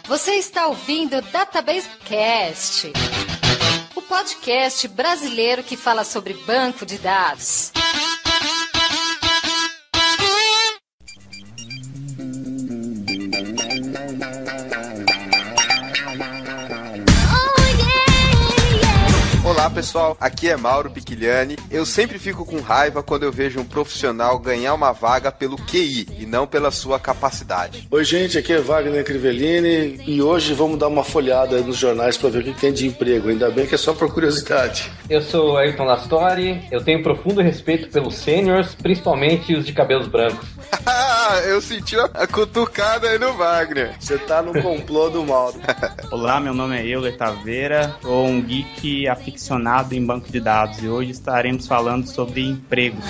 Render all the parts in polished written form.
Você está ouvindo o Database Cast, o podcast brasileiro que fala sobre banco de dados. Olá pessoal, aqui é Mauro Piquiliani. Eu sempre fico com raiva quando eu vejo um profissional ganhar uma vaga pelo QI e não pela sua capacidade. Oi gente, aqui é Wagner Crivellini e hoje vamos dar uma folhada nos jornais para ver o que tem de emprego, ainda bem que é só por curiosidade. Eu sou Ayrton Lastori, eu tenho profundo respeito pelos seniors, principalmente os de cabelos brancos. Eu senti a cutucada aí no Wagner. Você tá no complô do Mauro. Olá, meu nome é Euler Taveira, sou um geek aficionado em banco de dados e hoje estaremos falando sobre empregos.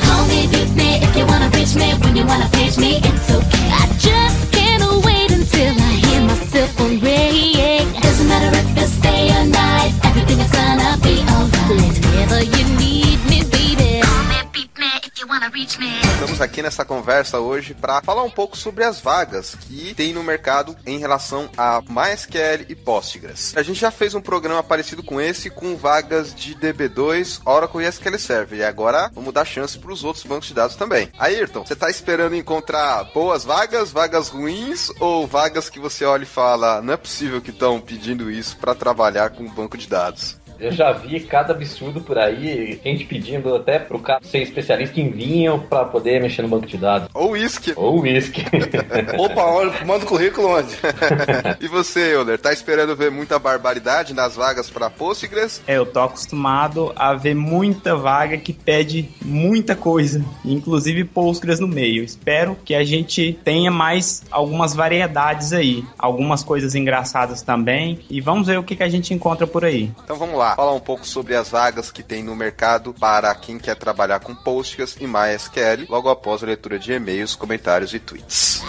Estamos aqui nessa conversa hoje para falar um pouco sobre as vagas que tem no mercado em relação a MySQL e Postgres. A gente já fez um programa parecido com esse, com vagas de DB2, Oracle e SQL Server, e agora vamos dar chance para os outros bancos de dados também. Ayrton, você está esperando encontrar boas vagas, vagas ruins, ou vagas que você olha e fala, não é possível que estão pedindo isso para trabalhar com um banco de dados? Eu já vi cada absurdo por aí, gente pedindo até pro cara ser especialista em vinho pra poder mexer no banco de dados. Ou whisky. Opa, manda o currículo onde? E você, Euler, tá esperando ver muita barbaridade nas vagas pra Postgres? Eu tô acostumado a ver muita vaga que pede muita coisa, inclusive Postgres no meio. Espero que a gente tenha mais algumas variedades aí, algumas coisas engraçadas também, e vamos ver o que a gente encontra por aí. Então vamos lá. Falar um pouco sobre as vagas que tem no mercado para quem quer trabalhar com Postgres e MySQL, logo após a leitura de e-mails, comentários e tweets.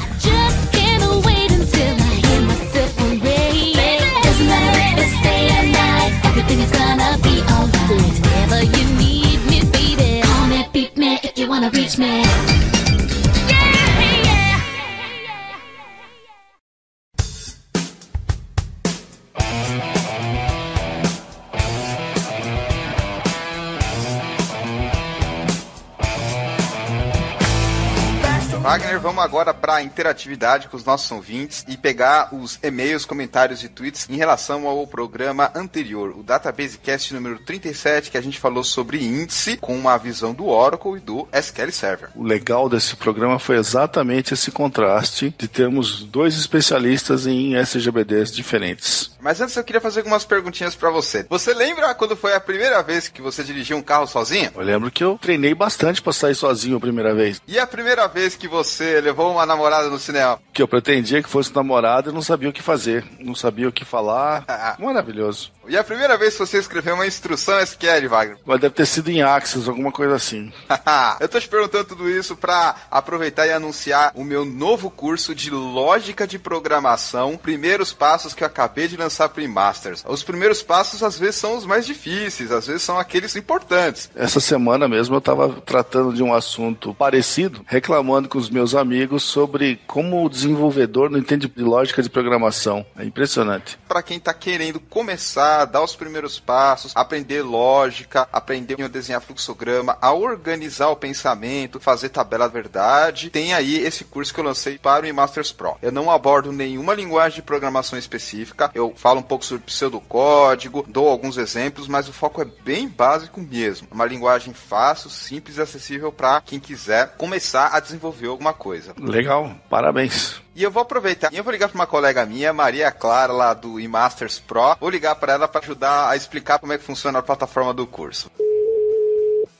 Wagner, vamos agora para a interatividade com os nossos ouvintes e pegar os e-mails, comentários e tweets em relação ao programa anterior, o Database Cast número 37, que a gente falou sobre índice com uma visão do Oracle e do SQL Server. O legal desse programa foi exatamente esse contraste de termos dois especialistas em SGBDs diferentes. Mas antes eu queria fazer algumas perguntinhas para você. Você lembra quando foi a primeira vez que você dirigiu um carro sozinho? Eu lembro que eu treinei bastante para sair sozinho a primeira vez. E a primeira vez que você levou uma namorada no cinema? Que eu pretendia que fosse namorada e não sabia o que fazer, não sabia o que falar. Maravilhoso. E a primeira vez que você escreveu uma instrução SQL, Wagner? Mas deve ter sido em Axis, alguma coisa assim. Eu tô te perguntando tudo isso pra aproveitar e anunciar o meu novo curso de Lógica de Programação, primeiros passos que eu acabei de lançar pro eMasters. Os primeiros passos às vezes são os mais difíceis, às vezes são aqueles importantes. Essa semana mesmo eu tava tratando de um assunto parecido, reclamando com os meus amigos sobre como o desenvolvedor não entende de lógica de programação. É impressionante. Pra quem tá querendo começar, dar os primeiros passos, aprender lógica, aprender a desenhar fluxograma, a organizar o pensamento, fazer tabela verdade, tem aí esse curso que eu lancei para o eMasters Pro. Eu não abordo nenhuma linguagem de programação específica, eu falo um pouco sobre pseudocódigo, dou alguns exemplos, mas o foco é bem básico mesmo. Uma linguagem fácil, simples e acessível para quem quiser começar a desenvolver alguma coisa. Legal, parabéns. E eu vou aproveitar e eu vou ligar para uma colega minha, Maria Clara, lá do eMasters Pro. Vou ligar para ela para ajudar a explicar como é que funciona a plataforma do curso.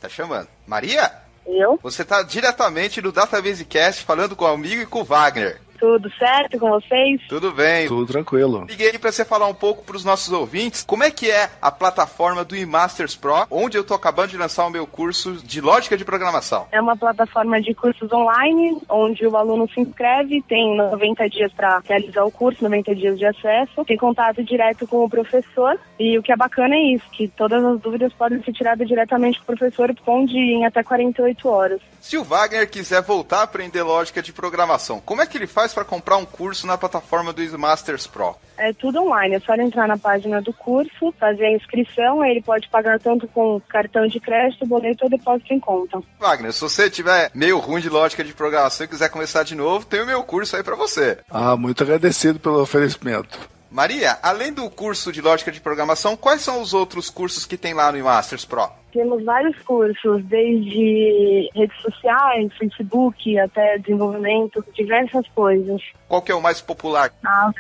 Tá chamando. Maria? Eu? Você tá diretamente no Database Cast falando comigo e com o Wagner. Tudo certo com vocês? Tudo bem. Tudo tranquilo. Liguei para você falar um pouco para os nossos ouvintes como é que é a plataforma do eMasters Pro, onde eu tô acabando de lançar o meu curso de Lógica de Programação. É uma plataforma de cursos online, onde o aluno se inscreve, tem 90 dias para realizar o curso, 90 dias de acesso, tem contato direto com o professor, e o que é bacana é isso, que todas as dúvidas podem ser tiradas diretamente com o professor, responde em até 48 horas. Se o Wagner quiser voltar a aprender lógica de programação, como é que ele faz para comprar um curso na plataforma do Masters Pro? É tudo online, é só ele entrar na página do curso, fazer a inscrição, aí ele pode pagar tanto com cartão de crédito, boleto ou depósito em conta. Wagner, se você tiver meio ruim de lógica de programação e quiser começar de novo, tem o meu curso aí para você. Muito agradecido pelo oferecimento. Maria, além do curso de lógica de programação, quais são os outros cursos que tem lá no Masters Pro? Temos vários cursos, desde redes sociais, Facebook, até desenvolvimento, diversas coisas. Qual que é o mais popular?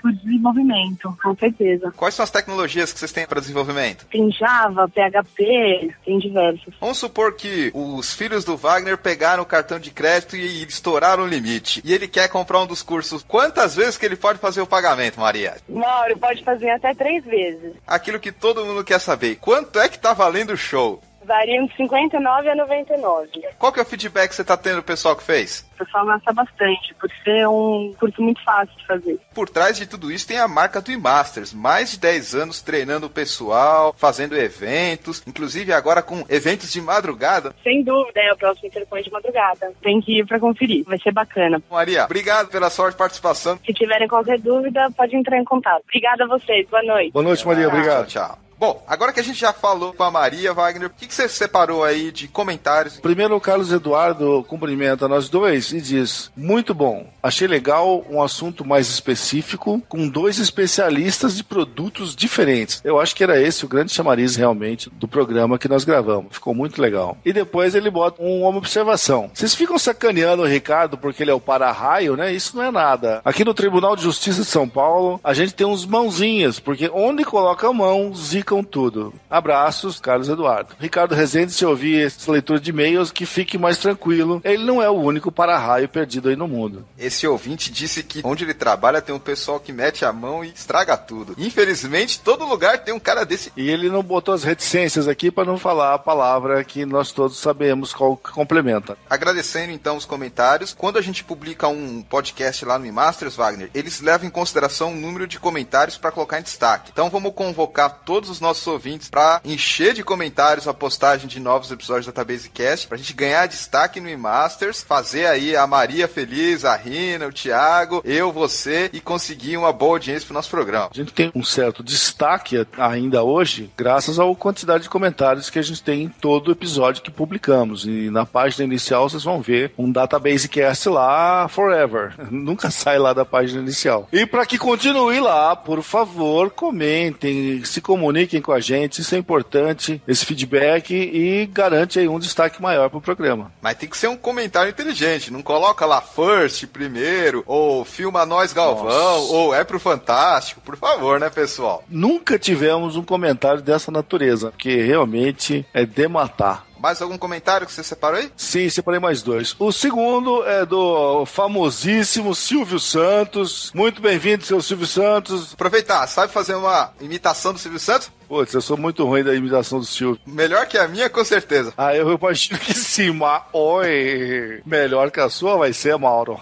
O desenvolvimento, com certeza. Quais são as tecnologias que vocês têm para desenvolvimento? Tem Java, PHP, tem diversos. Vamos supor que os filhos do Wagner pegaram o cartão de crédito e estouraram o limite. E ele quer comprar um dos cursos. Quantas vezes que ele pode fazer o pagamento, Maria? Não, ele pode fazer até 3 vezes. Aquilo que todo mundo quer saber. Quanto é que tá valendo o show? Varia de 59 a 99. Qual que é o feedback que você tá tendo do pessoal que fez? O pessoal gosta bastante, por ser um curso muito fácil de fazer. Por trás de tudo isso tem a marca do eMasters. Mais de 10 anos treinando o pessoal, fazendo eventos, inclusive agora com eventos de madrugada. Sem dúvida, é o próximo Interpõe de madrugada. Tem que ir pra conferir, vai ser bacana. Maria, obrigado pela sua participação. Se tiverem qualquer dúvida, pode entrar em contato. Obrigada a vocês, boa noite. Boa noite, Maria, obrigado. Tchau. Bom, agora que a gente já falou com a Maria, Wagner, o que você separou aí de comentários? Primeiro, o Carlos Eduardo cumprimenta nós dois e diz: muito bom, achei legal um assunto mais específico, com 2 especialistas de produtos diferentes. Eu acho que era esse o grande chamariz realmente do programa que nós gravamos. Ficou muito legal. E depois ele bota uma observação. Vocês ficam sacaneando o Ricardo porque ele é o para-raio, né? Isso não é nada. Aqui no Tribunal de Justiça de São Paulo, a gente tem uns mãozinhas, porque onde coloca a mão, zicam tudo. Abraços, Carlos Eduardo. Ricardo Rezende, se ouvir essa leitura de e-mails, que fique mais tranquilo. Ele não é o único para-raio perdido aí no mundo. Esse ouvinte disse que onde ele trabalha tem um pessoal que mete a mão e estraga tudo. Infelizmente, todo lugar tem um cara desse. E ele não botou as reticências aqui para não falar a palavra que nós todos sabemos qual que complementa. Agradecendo então os comentários. Quando a gente publica um podcast lá no eMasters, Wagner, eles levam em consideração o número de comentários para colocar em destaque. Então vamos convocar todos os nossos ouvintes para encher de comentários a postagem de novos episódios da Database Cast, pra gente ganhar destaque no eMasters, fazer aí a Maria feliz, a Rina, o Thiago, eu, você, e conseguir uma boa audiência pro nosso programa. A gente tem um certo destaque ainda hoje, graças à quantidade de comentários que a gente tem em todo episódio que publicamos. E na página inicial vocês vão ver um Database Cast lá forever. Nunca sai lá da página inicial. E para que continue lá, por favor, comentem, se comuniquem com a gente, isso é importante, esse feedback, e garante aí um destaque maior pro programa. Mas tem que ser um comentário inteligente, não coloca lá first primeiro, ou filma nós Galvão, nossa, ou é pro Fantástico, por favor, né, pessoal? Nunca tivemos um comentário dessa natureza, porque realmente é de matar. Mais algum comentário que você separou aí? Sim, separei mais 2. O segundo é do famosíssimo Silvio Santos. Muito bem-vindo, seu Silvio Santos. Aproveitar, sabe fazer uma imitação do Silvio Santos? Putz, eu sou muito ruim da imitação do Silvio. Melhor que a minha, com certeza. Eu imagino que sim, mas oi, melhor que a sua vai ser, Mauro.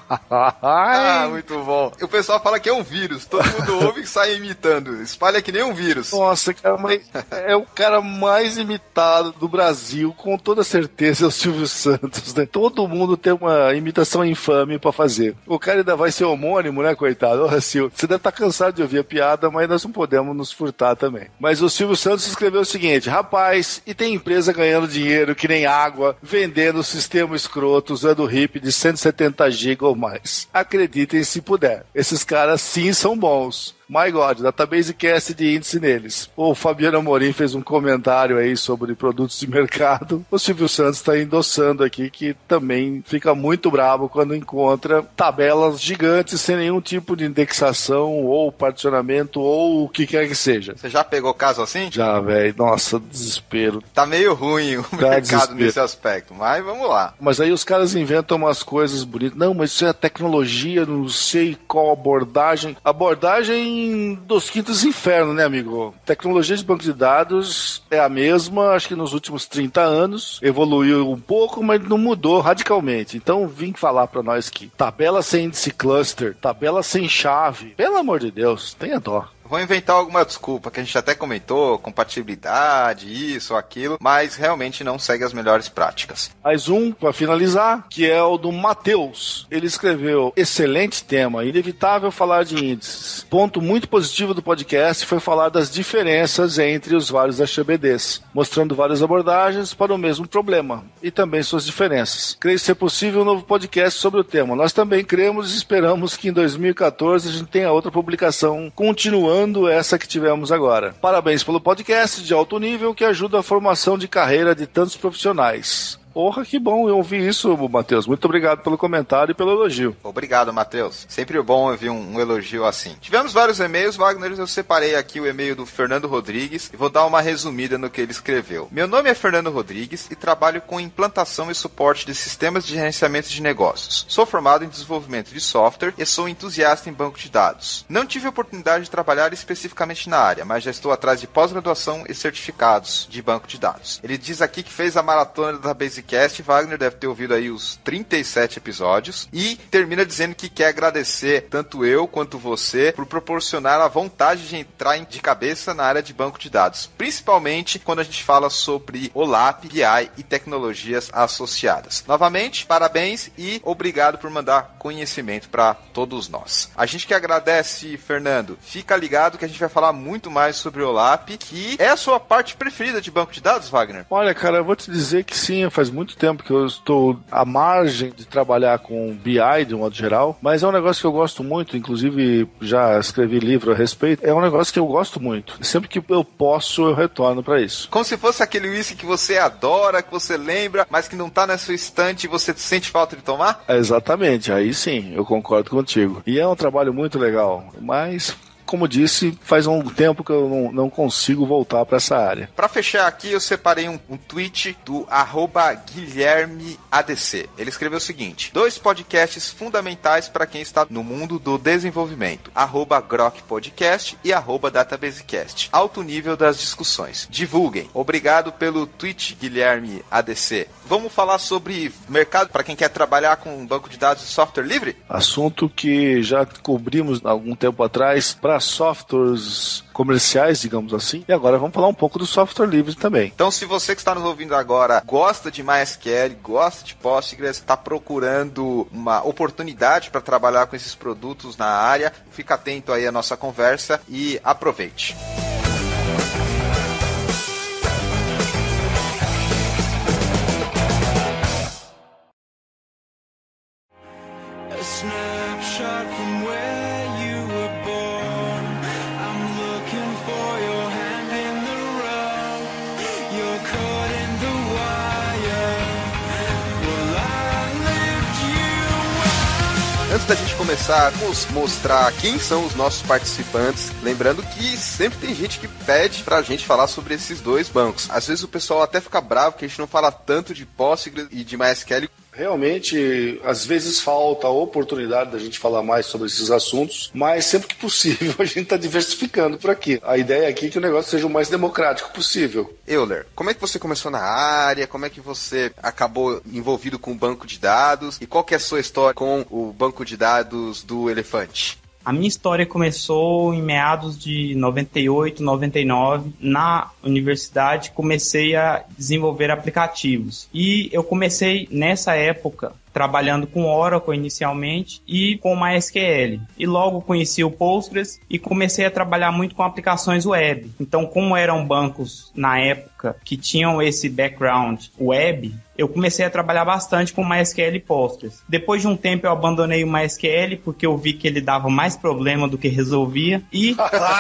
Muito bom. O pessoal fala que é um vírus, todo mundo ouve e sai imitando. Espalha que nem um vírus. Nossa, cara, mas é o cara mais imitado do Brasil, com toda certeza, é o Silvio Santos, né? Todo mundo tem uma imitação infame pra fazer. O cara ainda vai ser homônimo, né, coitado? Ô, Silvio, você deve estar cansado de ouvir a piada, mas nós não podemos nos furtar também. Mas o Silvio Santos escreveu o seguinte: rapaz, e tem empresa ganhando dinheiro que nem água, vendendo sistema escroto, usando RIP de 170 GB ou mais. Acreditem se puder. Esses caras sim são bons. My God, Database Cast de índice neles. O Fabiano Amorim fez um comentário aí sobre produtos de mercado. O Silvio Santos está endossando aqui que também fica muito bravo quando encontra tabelas gigantes sem nenhum tipo de indexação ou particionamento ou o que quer que seja. Você já pegou caso assim? Já, velho. Nossa, desespero. Tá meio ruim o mercado nesse aspecto, mas vamos lá. Mas aí os caras inventam umas coisas bonitas. Não, mas isso é tecnologia, não sei qual abordagem. Abordagem dos quintos infernos, né, amigo? Tecnologia de banco de dados é a mesma, acho que nos últimos 30 anos. Evoluiu um pouco, mas não mudou radicalmente. Então, vim falar pra nós que tabela sem índice cluster, tabela sem chave. Pelo amor de Deus, tenha dó. Vou inventar alguma desculpa, que a gente até comentou, compatibilidade, isso, aquilo, mas realmente não segue as melhores práticas. Mais um, para finalizar, que é o do Matheus. Ele escreveu: excelente tema, inevitável falar de índices. Ponto muito positivo do podcast foi falar das diferenças entre os vários HBDs, mostrando várias abordagens para o mesmo problema, e também suas diferenças. Creio ser possível um novo podcast sobre o tema. Nós também cremos e esperamos que em 2014 a gente tenha outra publicação continuando essa que tivemos agora. Parabéns pelo podcast de alto nível que ajuda a formação de carreira de tantos profissionais. Porra, que bom eu ouvir isso, Matheus. Muito obrigado pelo comentário e pelo elogio. Obrigado, Matheus. Sempre bom ouvir um elogio assim. Tivemos vários e-mails, Wagner. Eu separei aqui o e-mail do Fernando Rodrigues e vou dar uma resumida no que ele escreveu. Meu nome é Fernando Rodrigues e trabalho com implantação e suporte de sistemas de gerenciamento de negócios. Sou formado em desenvolvimento de software e sou entusiasta em banco de dados. Não tive a oportunidade de trabalhar especificamente na área, mas já estou atrás de pós-graduação e certificados de banco de dados. Ele diz aqui que fez a maratona da Basic Cast, Wagner deve ter ouvido aí os 37 episódios e termina dizendo que quer agradecer tanto eu quanto você por proporcionar a vontade de entrar de cabeça na área de banco de dados, principalmente quando a gente fala sobre OLAP, BI e tecnologias associadas. Novamente, parabéns e obrigado por mandar conhecimento para todos nós. A gente que agradece, Fernando. Fica ligado que a gente vai falar muito mais sobre OLAP, que é a sua parte preferida de banco de dados, Wagner? Olha, cara, eu vou te dizer que sim, faz muito tempo que eu estou à margem de trabalhar com BI de um modo geral, mas é um negócio que eu gosto muito, inclusive já escrevi livro a respeito, é um negócio que eu gosto muito. Sempre que eu posso, eu retorno para isso. Como se fosse aquele whisky que você adora, que você lembra, mas que não tá na sua estante e você sente falta de tomar? Exatamente, aí sim, eu concordo contigo. E é um trabalho muito legal, mas... como disse, faz um tempo que eu não consigo voltar para essa área. Para fechar aqui, eu separei um tweet do @GuilhermeADC. Ele escreveu o seguinte: 2 podcasts fundamentais para quem está no mundo do desenvolvimento, @Grok Podcast e @DatabaseCast. Alto nível das discussões. Divulguem. Obrigado pelo tweet, GuilhermeADC. Vamos falar sobre mercado para quem quer trabalhar com um banco de dados de software livre? Assunto que já cobrimos há algum tempo atrás para softwares comerciais, digamos assim, e agora vamos falar um pouco do software livre também. Então, se você que está nos ouvindo agora gosta de MySQL, gosta de Postgres, está procurando uma oportunidade para trabalhar com esses produtos na área, fica atento aí à nossa conversa e aproveite. Antes da gente começar, vamos mostrar quem são os nossos participantes. Lembrando que sempre tem gente que pede pra gente falar sobre esses 2 bancos. Às vezes o pessoal até fica bravo que a gente não fala tanto de Postgres e de MySQL. Realmente, às vezes falta a oportunidade da gente falar mais sobre esses assuntos, mas sempre que possível a gente está diversificando por aqui. A ideia aqui é que o negócio seja o mais democrático possível. Euler, como é que você começou na área? Como é que você acabou envolvido com o banco de dados? E qual que é a sua história com o banco de dados do Elefante? A minha história começou em meados de 98, 99. Na universidade comecei a desenvolver aplicativos. E eu comecei nessa época trabalhando com Oracle inicialmente e com MySQL. E logo conheci o Postgres e comecei a trabalhar muito com aplicações web. Então, como eram bancos na época que tinham esse background web, eu comecei a trabalhar bastante com MySQL e Postgres. Depois de um tempo eu abandonei o MySQL porque eu vi que ele dava mais problema do que resolvia e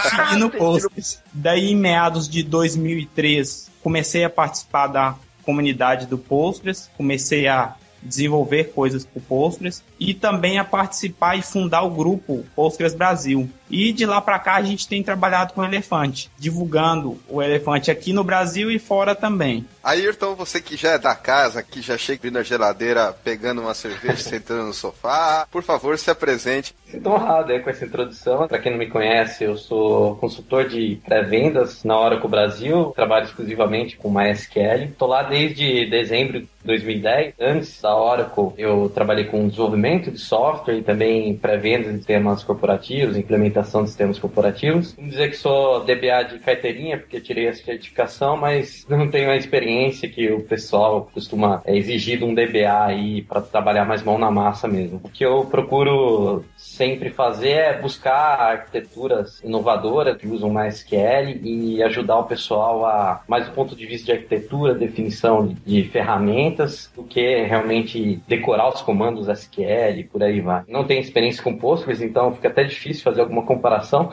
segui no Postgres. Daí, em meados de 2003, comecei a participar da comunidade do Postgres, comecei a desenvolver coisas para o Postgres e também a participar e fundar o grupo Postgres Brasil. E de lá para cá a gente tem trabalhado com o Elefante, divulgando o Elefante aqui no Brasil e fora também. Ayrton, você que já é da casa, que já chega na geladeira pegando uma cerveja, sentando no sofá, por favor, se apresente. Sinto honrado com essa introdução. Para quem não me conhece, eu sou consultor de pré-vendas na Oracle Brasil, trabalho exclusivamente com MySQL. Estou lá desde dezembro 2010. Antes da Oracle, eu trabalhei com desenvolvimento de software e também pré-venda de sistemas corporativos, implementação de sistemas corporativos. Vamos dizer que sou DBA de carteirinha, porque tirei a certificação, mas não tenho a experiência que o pessoal costuma exigir de um DBA aí para trabalhar mais mão na massa mesmo. O que eu procuro sempre fazer é buscar arquiteturas inovadoras que usam MySQL e ajudar o pessoal a, mais do ponto de vista de arquitetura, definição de ferramentas, do que realmente decorar os comandos SQL e por aí vai. Não tenho experiência com Postgres, então fica até difícil fazer alguma comparação,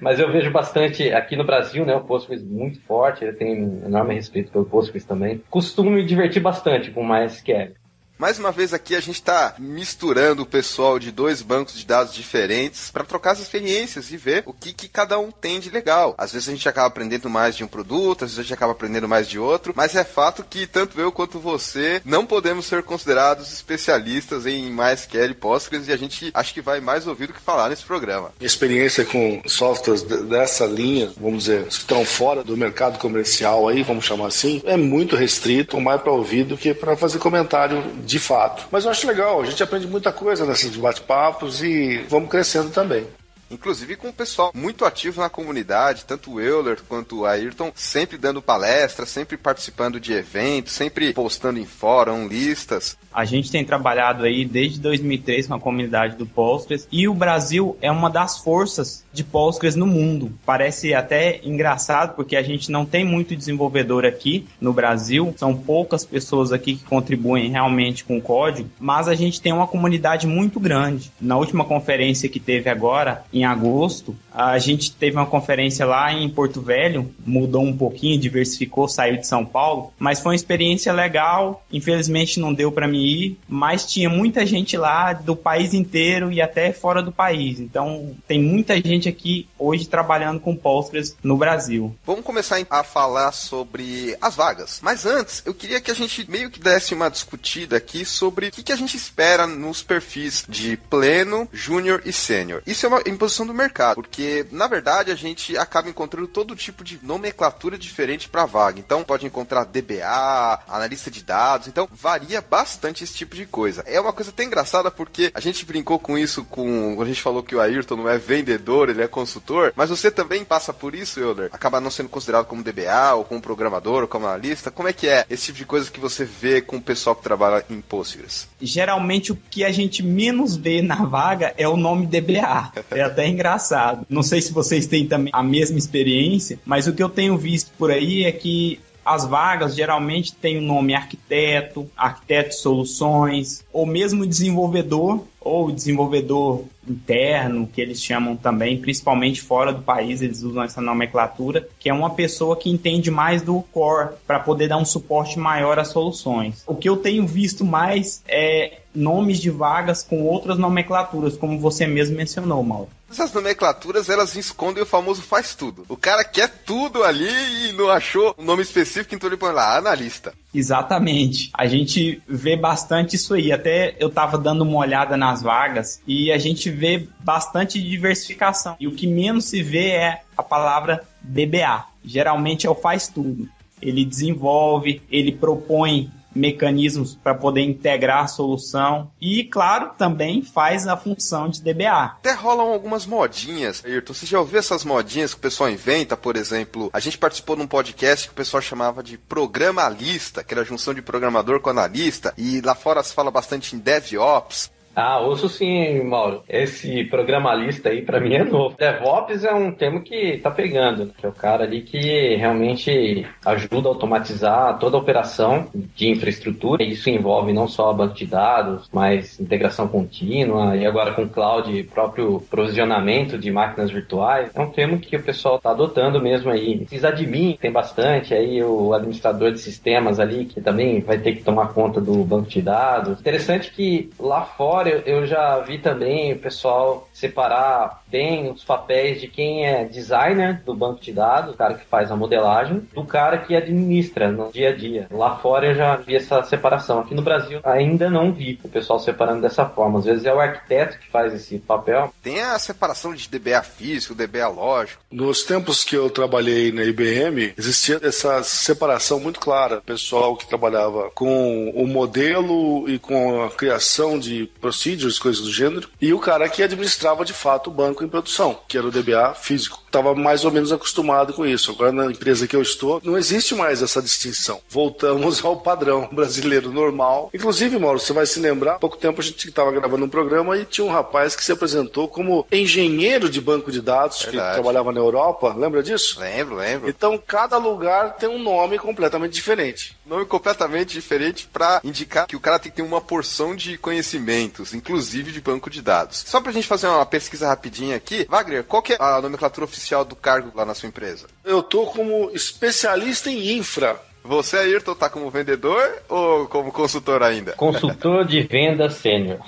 mas eu vejo bastante aqui no Brasil, né, o Postgres muito forte, eu tenho enorme respeito pelo Postgres também. Costumo me divertir bastante com MySQL. Mais uma vez aqui a gente está misturando o pessoal de dois bancos de dados diferentes para trocar as experiências e ver o que cada um tem de legal. Às vezes a gente acaba aprendendo mais de um produto, às vezes a gente acaba aprendendo mais de outro, mas é fato que tanto eu quanto você não podemos ser considerados especialistas em MySQL e Postgres, e a gente acho que vai mais ouvir do que falar nesse programa. Minha experiência com softwares dessa linha, vamos dizer, que estão fora do mercado comercial aí, vamos chamar assim, é muito restrito, mais para ouvir do que para fazer comentário de fato. Mas eu acho legal, a gente aprende muita coisa nesses bate-papos e vamos crescendo também. Inclusive com o pessoal muito ativo na comunidade, tanto o Euler quanto o Ayrton, sempre dando palestras, sempre participando de eventos, sempre postando em fórum, listas. A gente tem trabalhado aí desde 2003 com a comunidade do Postgres, e o Brasil é uma das forças de Postgres no mundo. Parece até engraçado, porque a gente não tem muito desenvolvedor aqui no Brasil, são poucas pessoas aqui que contribuem realmente com o código, mas a gente tem uma comunidade muito grande. Na última conferência que teve agora, em agosto, a gente teve uma conferência lá em Porto Velho, mudou um pouquinho, diversificou, saiu de São Paulo, mas foi uma experiência legal. Infelizmente não deu para mim ir, mas tinha muita gente lá do país inteiro e até fora do país, então tem muita gente aqui hoje trabalhando com Postgres no Brasil. Vamos começar a falar sobre as vagas, mas antes eu queria que a gente meio que desse uma discutida aqui sobre o que a gente espera nos perfis de pleno, júnior e sênior. Isso é uma imposição do mercado, porque na verdade a gente acaba encontrando todo tipo de nomenclatura diferente para vaga. Então pode encontrar DBA, analista de dados, então varia bastante esse tipo de coisa. É uma coisa até engraçada, porque a gente brincou com isso quando a gente falou que o Ayrton não é vendedor, ele é consultor, mas você também passa por isso, Euler? Acaba não sendo considerado como DBA, ou como programador, ou como analista. Como é que é esse tipo de coisa que você vê com o pessoal que trabalha em Postgres? Geralmente o que a gente menos vê na vaga é o nome DBA. É até engraçado. Não sei se vocês têm também a mesma experiência, mas o que eu tenho visto por aí é que as vagas geralmente têm o nome arquiteto de soluções, ou mesmo desenvolvedor, ou desenvolvedor interno, que eles chamam também, principalmente fora do país, eles usam essa nomenclatura, que é uma pessoa que entende mais do core, para poder dar um suporte maior às soluções. O que eu tenho visto mais é nomes de vagas com outras nomenclaturas, como você mesmo mencionou, Mauro. Essas nomenclaturas, elas escondem o famoso faz tudo. O cara quer tudo ali e não achou um nome específico, então ele põe lá, analista. Exatamente. A gente vê bastante isso aí. Até eu tava dando uma olhada nas vagas e a gente vê bastante diversificação. E o que menos se vê é a palavra DBA. Geralmente é o faz tudo. Ele desenvolve, ele propõe mecanismos para poder integrar a solução e, claro, também faz a função de DBA. Até rolam algumas modinhas, Ayrton. Você já ouviu essas modinhas que o pessoal inventa? Por exemplo, a gente participou de um podcast que o pessoal chamava de programalista, que era a junção de programador com analista, e lá fora se fala bastante em DevOps. Ah, ouço sim, Mauro. Esse programalista aí, pra mim, é novo. DevOps é um termo que tá pegando, que é o cara ali que realmente ajuda a automatizar toda a operação de infraestrutura. Isso envolve não só banco de dados, mas integração contínua e agora com cloud, próprio provisionamento de máquinas virtuais. É um termo que o pessoal tá adotando mesmo aí. Esses admin tem bastante, aí o administrador de sistemas ali, que também vai ter que tomar conta do banco de dados. Interessante que lá fora fora eu já vi também o pessoal separar bem os papéis de quem é designer do banco de dados, o cara que faz a modelagem, do cara que administra no dia a dia. Lá fora eu já vi essa separação. Aqui no Brasil ainda não vi o pessoal separando dessa forma. Às vezes é o arquiteto que faz esse papel. Tem a separação de DBA físico, DBA lógico. Nos tempos que eu trabalhei na IBM, existia essa separação muito clara. O pessoal que trabalhava com o modelo e com a criação de procedures, coisas do gênero, e o cara que administrava de fato o banco em produção, que era o DBA físico. Estava mais ou menos acostumado com isso. Agora, na empresa que eu estou, não existe mais essa distinção. Voltamos ao padrão brasileiro normal. Inclusive, Mauro, você vai se lembrar, há pouco tempo a gente estava gravando um programa e tinha um rapaz que se apresentou como engenheiro de banco de dados, que trabalhava na Europa. Lembra disso? Lembro. Então, cada lugar tem um nome completamente diferente. Nome completamente diferente para indicar que o cara tem que ter uma porção de conhecimentos, inclusive de banco de dados. Só pra gente fazer uma pesquisa rapidinha aqui, Wagner, qual que é a nomenclatura oficial do cargo lá na sua empresa? Eu tô como especialista em infra. Você, Ayrton, tá como vendedor ou como consultor ainda? Consultor de venda sênior.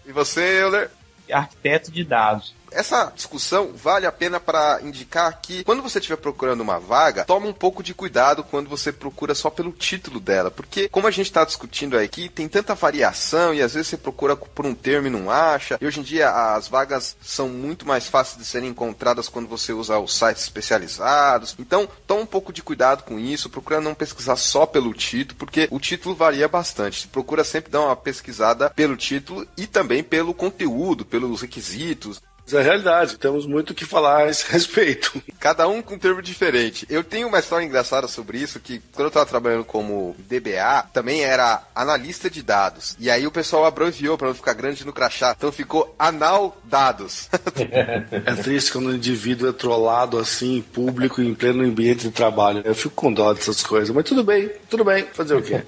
E você, Euler? Arquiteto de dados. Essa discussão vale a pena para indicar que quando você estiver procurando uma vaga, toma um pouco de cuidado quando você procura só pelo título dela, porque como a gente está discutindo aqui, tem tanta variação e às vezes você procura por um termo e não acha, e hoje em dia as vagas são muito mais fáceis de serem encontradas quando você usa os sites especializados, então toma um pouco de cuidado com isso, procura não pesquisar só pelo título, porque o título varia bastante, procura sempre dar uma pesquisada pelo título e também pelo conteúdo, pelos requisitos. Isso é realidade, temos muito o que falar a esse respeito. Cada um com um termo diferente. Eu tenho uma história engraçada sobre isso, que quando eu estava trabalhando como DBA, também era analista de dados. E aí o pessoal abreviou para não ficar grande no crachá. Então ficou anal dados. É triste quando o indivíduo é trollado assim, em público, em pleno ambiente de trabalho. Eu fico com dó dessas coisas, mas tudo bem, fazer o quê?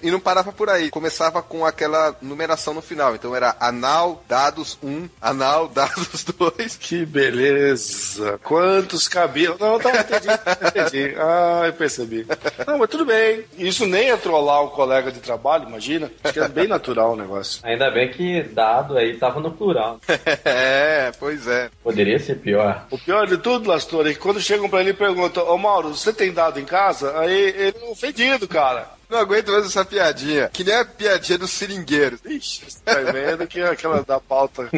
E não parava por aí. Começava com aquela numeração no final. Então era anal dados 1, anal dados 2. Que beleza. Quantos cabelos. Não, tá, entendi. Ah, eu percebi. Não, mas tudo bem. Isso nem é trollar o colega de trabalho, imagina. Acho que é bem natural o negócio. Ainda bem que dado aí tava no plural. Pois é. Poderia ser pior. O pior de tudo, Lastor, é que quando chegam pra ele e perguntam: ô Mauro, você tem dado em casa? Aí ele é ofendido, cara. Não aguento mais essa piadinha. Que nem a piadinha dos seringueiros. Ixi, você tá vendo que é aquela da pauta.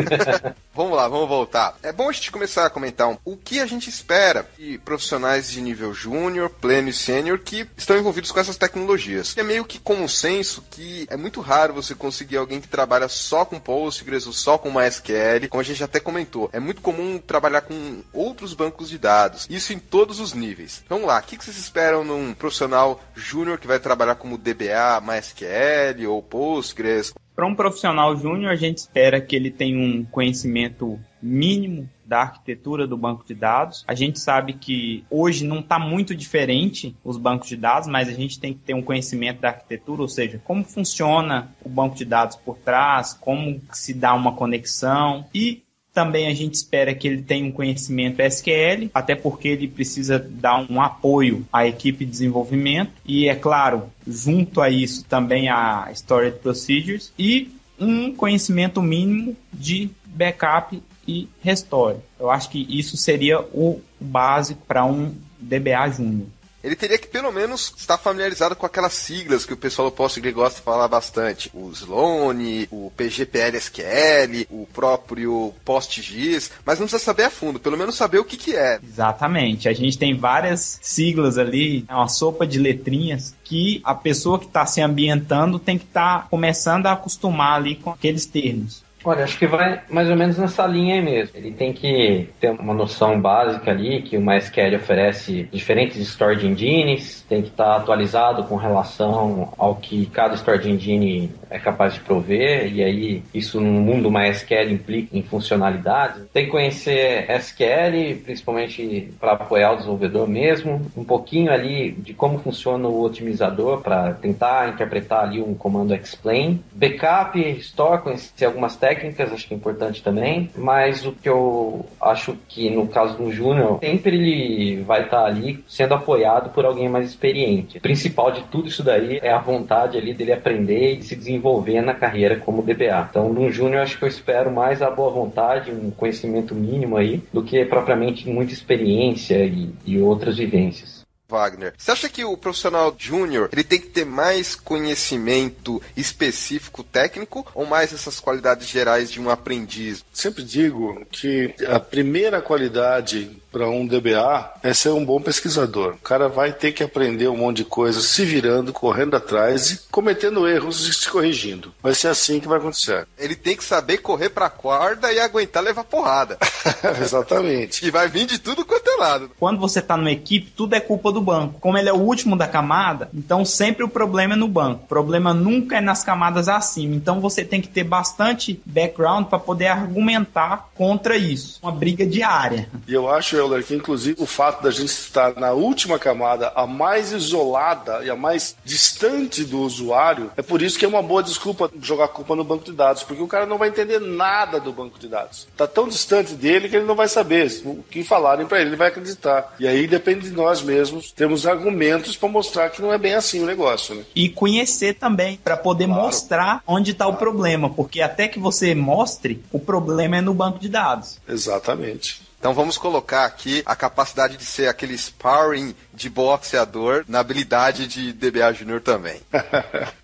Vamos lá, vamos voltar. É bom a gente começar a comentar o que a gente espera de profissionais de nível júnior, pleno e sênior que estão envolvidos com essas tecnologias. É meio que consenso que é muito raro você conseguir alguém que trabalha só com Postgres ou só com MySQL, como a gente até comentou. É muito comum trabalhar com outros bancos de dados. Isso em todos os níveis. Vamos lá, o que vocês esperam num profissional júnior que vai trabalhar como DBA, MySQL ou Postgres? Para um profissional júnior, a gente espera que ele tenha um conhecimento mínimo da arquitetura do banco de dados. A gente sabe que hoje não está muito diferente os bancos de dados, mas a gente tem que ter um conhecimento da arquitetura, ou seja, como funciona o banco de dados por trás, como se dá uma conexão e também a gente espera que ele tenha um conhecimento SQL, até porque ele precisa dar um apoio à equipe de desenvolvimento e, é claro, junto a isso também a Storage Procedures e um conhecimento mínimo de backup e restore. Eu acho que isso seria o básico para um DBA júnior. Ele teria que, pelo menos, estar familiarizado com aquelas siglas que o pessoal do Postgres gosta de falar bastante. O Sloan, o PGPL-SQL, o próprio PostGIS, mas não precisa saber a fundo, pelo menos saber o que é. Exatamente. A gente tem várias siglas ali, é uma sopa de letrinhas que a pessoa que está se ambientando tem que estar começando a acostumar ali com aqueles termos. Olha, acho que vai mais ou menos nessa linha aí mesmo. Ele tem que ter uma noção básica ali, que o MySQL oferece diferentes storage engines, tem que estar atualizado com relação ao que cada storage engine é capaz de prover, e aí isso no mundo MySQL implica em funcionalidades. Tem que conhecer SQL, principalmente para apoiar o desenvolvedor mesmo, um pouquinho ali de como funciona o otimizador para tentar interpretar ali um comando explain. Backup, store, conhecer algumas técnicas, acho que é importante também, mas o que eu acho que no caso do Júnior, sempre ele vai estar ali sendo apoiado por alguém mais experiente. O principal de tudo isso daí é a vontade ali dele aprender e se desenvolver desenvolver na carreira como DBA. Então, no Júnior, acho que eu espero mais a boa vontade, um conhecimento mínimo aí, do que propriamente muita experiência e outras vivências. Wagner, você acha que o profissional júnior ele tem que ter mais conhecimento específico técnico ou mais essas qualidades gerais de um aprendiz? Sempre digo que a primeira qualidade para um DBA é ser um bom pesquisador. O cara vai ter que aprender um monte de coisa se virando, correndo atrás e cometendo erros e se corrigindo. Vai ser assim que vai acontecer. Ele tem que saber correr pra corda e aguentar levar porrada. Exatamente. E vai vir de tudo quanto é lado. Quando você está numa equipe, tudo é culpa do banco. Como ele é o último da camada, então sempre o problema é no banco. O problema nunca é nas camadas acima. Então você tem que ter bastante background para poder argumentar contra isso. Uma briga diária. E eu acho, Euler, que inclusive o fato da gente estar na última camada, a mais isolada e a mais distante do usuário, é por isso que é uma boa desculpa jogar culpa no banco de dados, porque o cara não vai entender nada do banco de dados. Está tão distante dele que ele não vai saber. O que falarem para ele, ele vai acreditar. E aí depende de nós mesmos termos argumentos para mostrar que não é bem assim o negócio, né? E conhecer também, para poder mostrar onde está o problema, porque até que você mostre, o problema é no banco de dados. Exatamente. Então vamos colocar aqui a capacidade de ser aquele sparring de boxeador na habilidade de DBA Júnior também.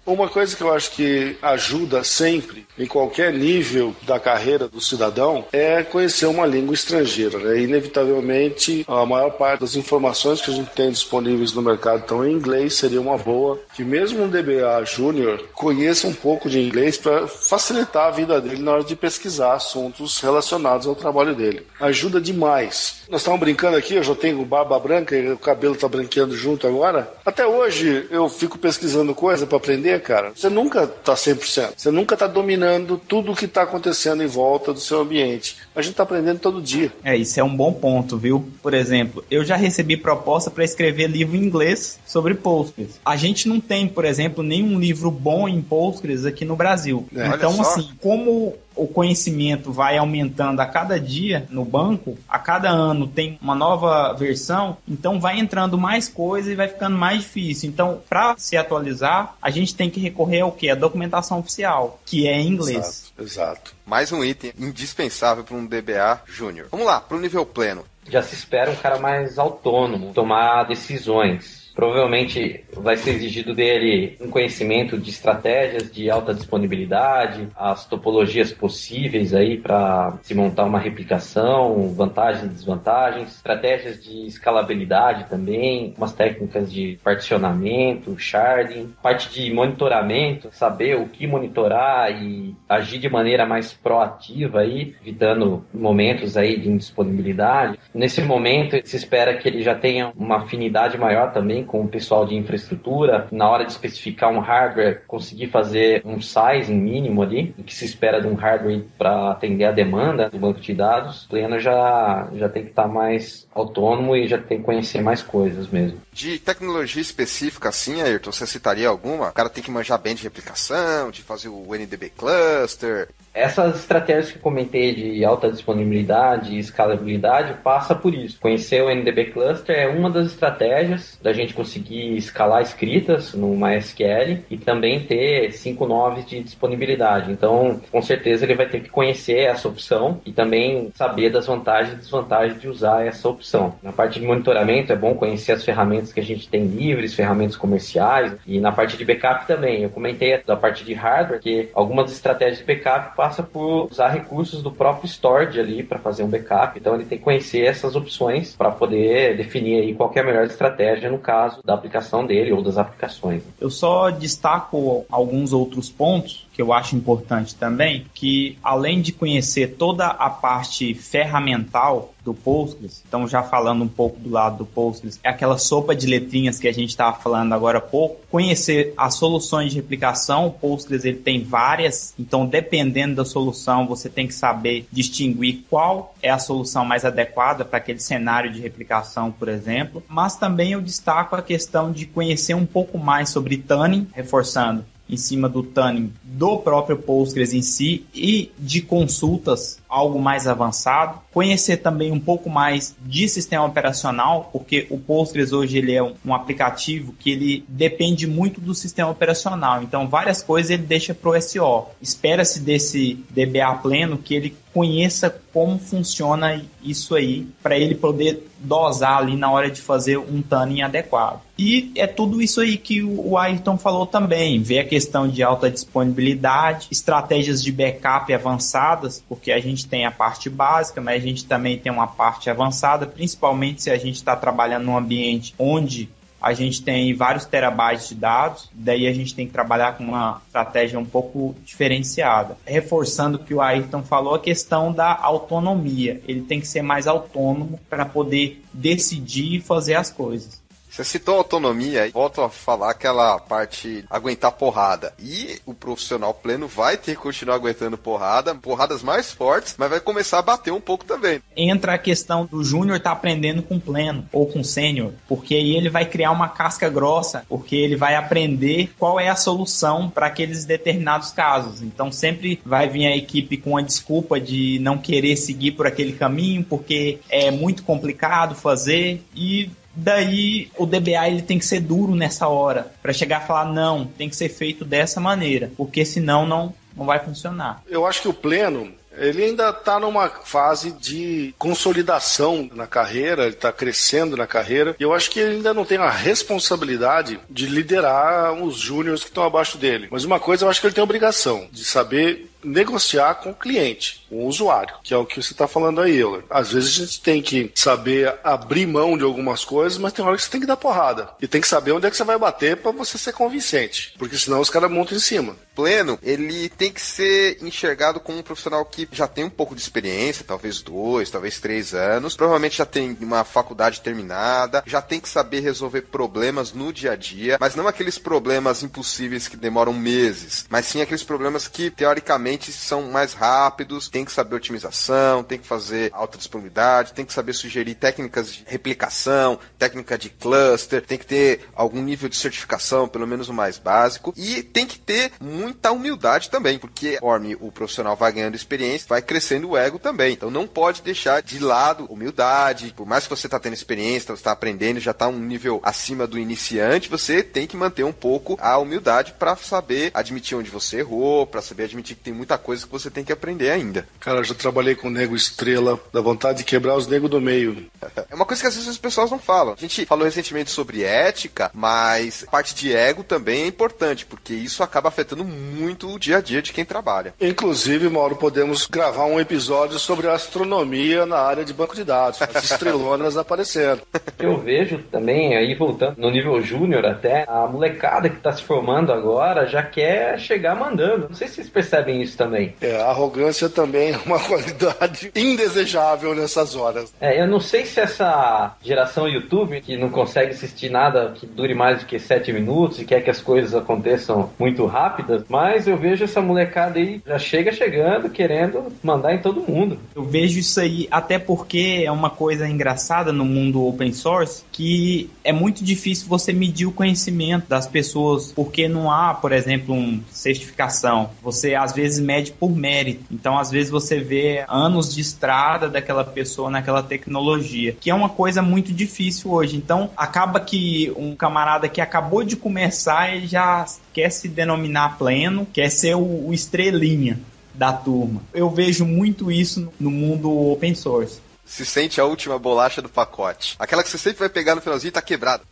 Uma coisa que eu acho que ajuda sempre, em qualquer nível da carreira do cidadão, é conhecer uma língua estrangeira, né? Inevitavelmente, a maior parte das informações que a gente tem disponíveis no mercado estão em inglês. Seria uma boa que mesmo um DBA Júnior conheça um pouco de inglês para facilitar a vida dele na hora de pesquisar assuntos relacionados ao trabalho dele. Ajuda demais. Nós estávamos brincando aqui, eu já tenho barba branca e o cabelo está branqueando junto agora. Até hoje eu fico pesquisando coisa para aprender, cara. Você nunca está 100%. Você nunca está dominando tudo o que está acontecendo em volta do seu ambiente. A gente está aprendendo todo dia. Isso é um bom ponto, viu? Por exemplo, eu já recebi proposta para escrever livro em inglês sobre Postgres. A gente não tem, por exemplo, nenhum livro bom em Postgres aqui no Brasil. Então, assim, como o conhecimento vai aumentando a cada dia no banco, a cada ano tem uma nova versão, então vai entrando mais coisa e vai ficando mais difícil. Então, para se atualizar, a gente tem que recorrer ao quê? A documentação oficial, que é em inglês. Exato. Mais um item indispensável para um DBA Júnior. Vamos lá, para o nível pleno. Já se espera um cara mais autônomo, tomar decisões. Provavelmente vai ser exigido dele um conhecimento de estratégias de alta disponibilidade, as topologias possíveis aí para se montar uma replicação, vantagens e desvantagens, estratégias de escalabilidade também, umas técnicas de particionamento, sharding, parte de monitoramento, saber o que monitorar e agir de maneira mais proativa aí, evitando momentos aí de indisponibilidade. Nesse momento se espera que ele já tenha uma afinidade maior também com o pessoal de infraestrutura, na hora de especificar um hardware, conseguir fazer um sizing mínimo ali, o que se espera de um hardware para atender a demanda do banco de dados. O pleno já tem que estar mais autônomo e já tem que conhecer mais coisas mesmo. De tecnologia específica assim, Ayrton, você citaria alguma? O cara tem que manjar bem de replicação, de fazer o NDB cluster. Essas estratégias que eu comentei de alta disponibilidade e escalabilidade passa por isso. Conhecer o NDB cluster é uma das estratégias da gente conseguir escalar escritas no MySQL e também ter 5 noves de disponibilidade. Então, com certeza ele vai ter que conhecer essa opção e também saber das vantagens e desvantagens de usar essa opção. Na parte de monitoramento é bom conhecer as ferramentas que a gente tem livres, ferramentas comerciais, e na parte de backup também. Eu comentei da parte de hardware que algumas estratégias de backup passa por usar recursos do próprio storage ali para fazer um backup. Então ele tem que conhecer essas opções para poder definir aí qual que é a melhor estratégia no caso da aplicação dele ou das aplicações. Eu só destaco alguns outros pontos que eu acho importante também, que além de conhecer toda a parte ferramental do Postgres, então já falando um pouco do lado do Postgres, é aquela sopa de letrinhas que a gente estava falando agora há pouco, conhecer as soluções de replicação. O Postgres ele tem várias, então dependendo da solução você tem que saber distinguir qual é a solução mais adequada para aquele cenário de replicação, por exemplo, mas também eu destaco a questão de conhecer um pouco mais sobre tuning, reforçando em cima do tuning do próprio Postgres em si e de consultas, algo mais avançado. Conhecer também um pouco mais de sistema operacional, porque o Postgres hoje ele é um aplicativo que ele depende muito do sistema operacional. Então, várias coisas ele deixa para o SO. Espera-se desse DBA pleno que ele conheça como funciona isso aí, para ele poder dosar ali na hora de fazer um tuning adequado. E é tudo isso aí que o Ayrton falou também, ver a questão de alta disponibilidade, estratégias de backup avançadas, porque a gente tem a parte básica, mas a gente também tem uma parte avançada, principalmente se a gente está trabalhando num ambiente onde a gente tem vários terabytes de dados, daí a gente tem que trabalhar com uma estratégia um pouco diferenciada. Reforçando o que o Ayrton falou, a questão da autonomia. Ele tem que ser mais autônomo para poder decidir e fazer as coisas. Você citou autonomia, volto a falar aquela parte aguentar porrada. E o profissional pleno vai ter que continuar aguentando porradas mais fortes, mas vai começar a bater um pouco também. Entra a questão do júnior estar aprendendo com pleno ou com sênior, porque aí ele vai criar uma casca grossa, porque ele vai aprender qual é a solução para aqueles determinados casos. Então sempre vai vir a equipe com a desculpa de não querer seguir por aquele caminho, porque é muito complicado fazer, e daí o DBA ele tem que ser duro nessa hora, para chegar a falar, não, tem que ser feito dessa maneira, porque senão não vai funcionar. Eu acho que o pleno, ele ainda está numa fase de consolidação na carreira, ele está crescendo na carreira, e eu acho que ele ainda não tem a responsabilidade de liderar os júniores que estão abaixo dele. Mas uma coisa eu acho que ele tem a obrigação de saber negociar com o cliente, com o usuário, que é o que você está falando aí, Euler. Às vezes a gente tem que saber abrir mão de algumas coisas, mas tem hora que você tem que dar porrada. E tem que saber onde é que você vai bater para você ser convincente, porque senão os caras montam em cima. Pleno, ele tem que ser enxergado como um profissional que já tem um pouco de experiência, talvez 2, talvez 3 anos, provavelmente já tem uma faculdade terminada, já tem que saber resolver problemas no dia a dia, mas não aqueles problemas impossíveis que demoram meses, mas sim aqueles problemas que, teoricamente, são mais rápidos, tem que saber otimização, tem que fazer alta disponibilidade, tem que saber sugerir técnicas de replicação, técnica de cluster, tem que ter algum nível de certificação, pelo menos o mais básico, e tem que ter muita humildade também, porque conforme o profissional vai ganhando experiência, vai crescendo o ego também. Então não pode deixar de lado humildade, por mais que você está tendo experiência, você está aprendendo, já está um nível acima do iniciante, você tem que manter um pouco a humildade para saber admitir onde você errou, para saber admitir que tem muita coisa que você tem que aprender ainda. Cara, eu já trabalhei com nego estrela, dá vontade de quebrar os negros do meio. É uma coisa que às vezes as pessoas não falam. A gente falou recentemente sobre ética, mas a parte de ego também é importante, porque isso acaba afetando muito o dia a dia de quem trabalha. Inclusive, Mauro, podemos gravar um episódio sobre astronomia na área de banco de dados, as estrelonas aparecendo. Eu vejo também, aí voltando no nível júnior até, a molecada que está se formando agora já quer chegar mandando. Não sei se vocês percebem isso também. A arrogância também é uma qualidade indesejável nessas horas. Eu não sei se essa geração YouTube, que não consegue assistir nada que dure mais do que 7 minutos e quer que as coisas aconteçam muito rápidas, mas eu vejo essa molecada aí já chegando, querendo mandar em todo mundo. Eu vejo isso aí até porque é uma coisa engraçada no mundo open source, que é muito difícil você medir o conhecimento das pessoas, porque não há, por exemplo, uma certificação. Você às vezes mede por mérito. Então, às vezes você vê anos de estrada daquela pessoa naquela tecnologia, que é uma coisa muito difícil hoje. Então, acaba que um camarada que acabou de começar, ele já quer se denominar pleno, quer ser o estrelinha da turma. Eu vejo muito isso no mundo open source. Se sente a última bolacha do pacote. Aquela que você sempre vai pegar no finalzinho e tá quebrada.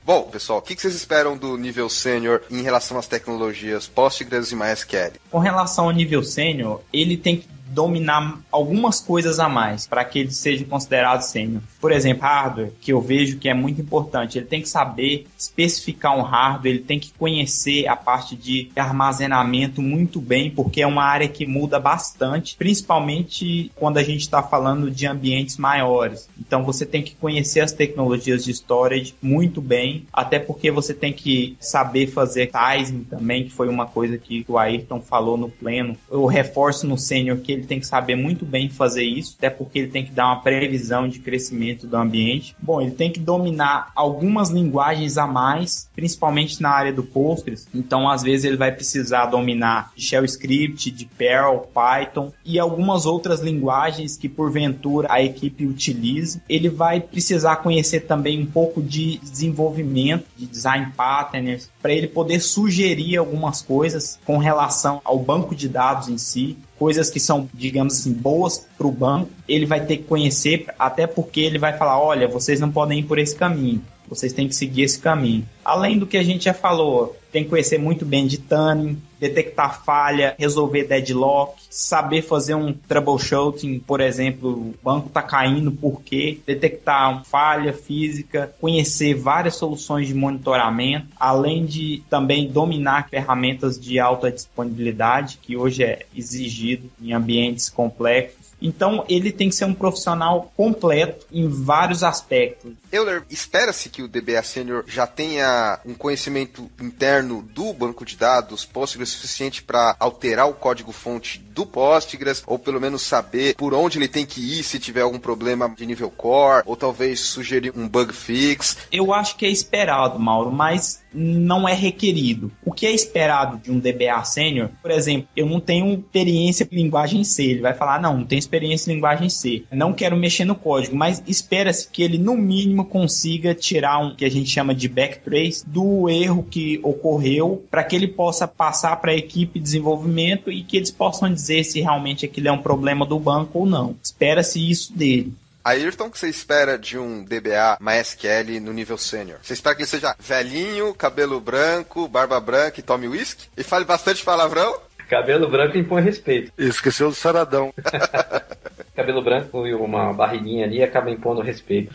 Bom, pessoal, o que vocês esperam do nível sênior em relação às tecnologias Postgres e MySQL? Com relação ao nível sênior, ele tem que dominar algumas coisas a mais para que ele seja considerado sênior. Por exemplo, hardware, que eu vejo que é muito importante. Ele tem que saber especificar um hardware, ele tem que conhecer a parte de armazenamento muito bem, porque é uma área que muda bastante, principalmente quando a gente está falando de ambientes maiores. Então você tem que conhecer as tecnologias de storage muito bem, até porque você tem que saber fazer sizing também, que foi uma coisa que o Ayrton falou no pleno. Eu reforço no sênior que ele ele tem que saber muito bem fazer isso, até porque ele tem que dar uma previsão de crescimento do ambiente. Bom, ele tem que dominar algumas linguagens a mais, principalmente na área do Postgres. Então, às vezes, ele vai precisar dominar de Shell Script, de Perl, Python e algumas outras linguagens que, porventura, a equipe utilize. Ele vai precisar conhecer também um pouco de desenvolvimento, de design patterns, para ele poder sugerir algumas coisas com relação ao banco de dados em si, coisas que são, digamos assim, boas para o banco. Ele vai ter que conhecer, até porque ele vai falar, olha, vocês não podem ir por esse caminho, vocês têm que seguir esse caminho. Além do que a gente já falou, tem que conhecer muito bem de tuning, detectar falha, resolver deadlock, saber fazer um troubleshooting, por exemplo, o banco está caindo, por quê? Detectar uma falha física, conhecer várias soluções de monitoramento, além de também dominar ferramentas de alta disponibilidade, que hoje é exigido em ambientes complexos. Então, ele tem que ser um profissional completo em vários aspectos. Euler, espera-se que o DBA Sênior já tenha um conhecimento interno do banco de dados Postgres suficiente para alterar o código-fonte do Postgres, ou pelo menos saber por onde ele tem que ir se tiver algum problema de nível core, ou talvez sugerir um bug fix. Eu acho que é esperado, Mauro, mas não é requerido. O que é esperado de um DBA Sênior, por exemplo, eu não tenho experiência em linguagem C. Ele vai falar, não tenho experiência em linguagem C. Não quero mexer no código, mas espera-se que ele, no mínimo, consiga tirar um que a gente chama de backtrace do erro que ocorreu, para que ele possa passar para a equipe de desenvolvimento e que eles possam dizer se realmente aquilo é um problema do banco ou não. Espera-se isso dele. Ayrton, o que você espera de um DBA MySQL no nível sênior? Você espera que ele seja velhinho, cabelo branco, barba branca e tome uísque? E fale bastante palavrão? Cabelo branco impõe respeito. Esqueceu do saradão. Cabelo branco e uma barriguinha ali acaba impondo respeito.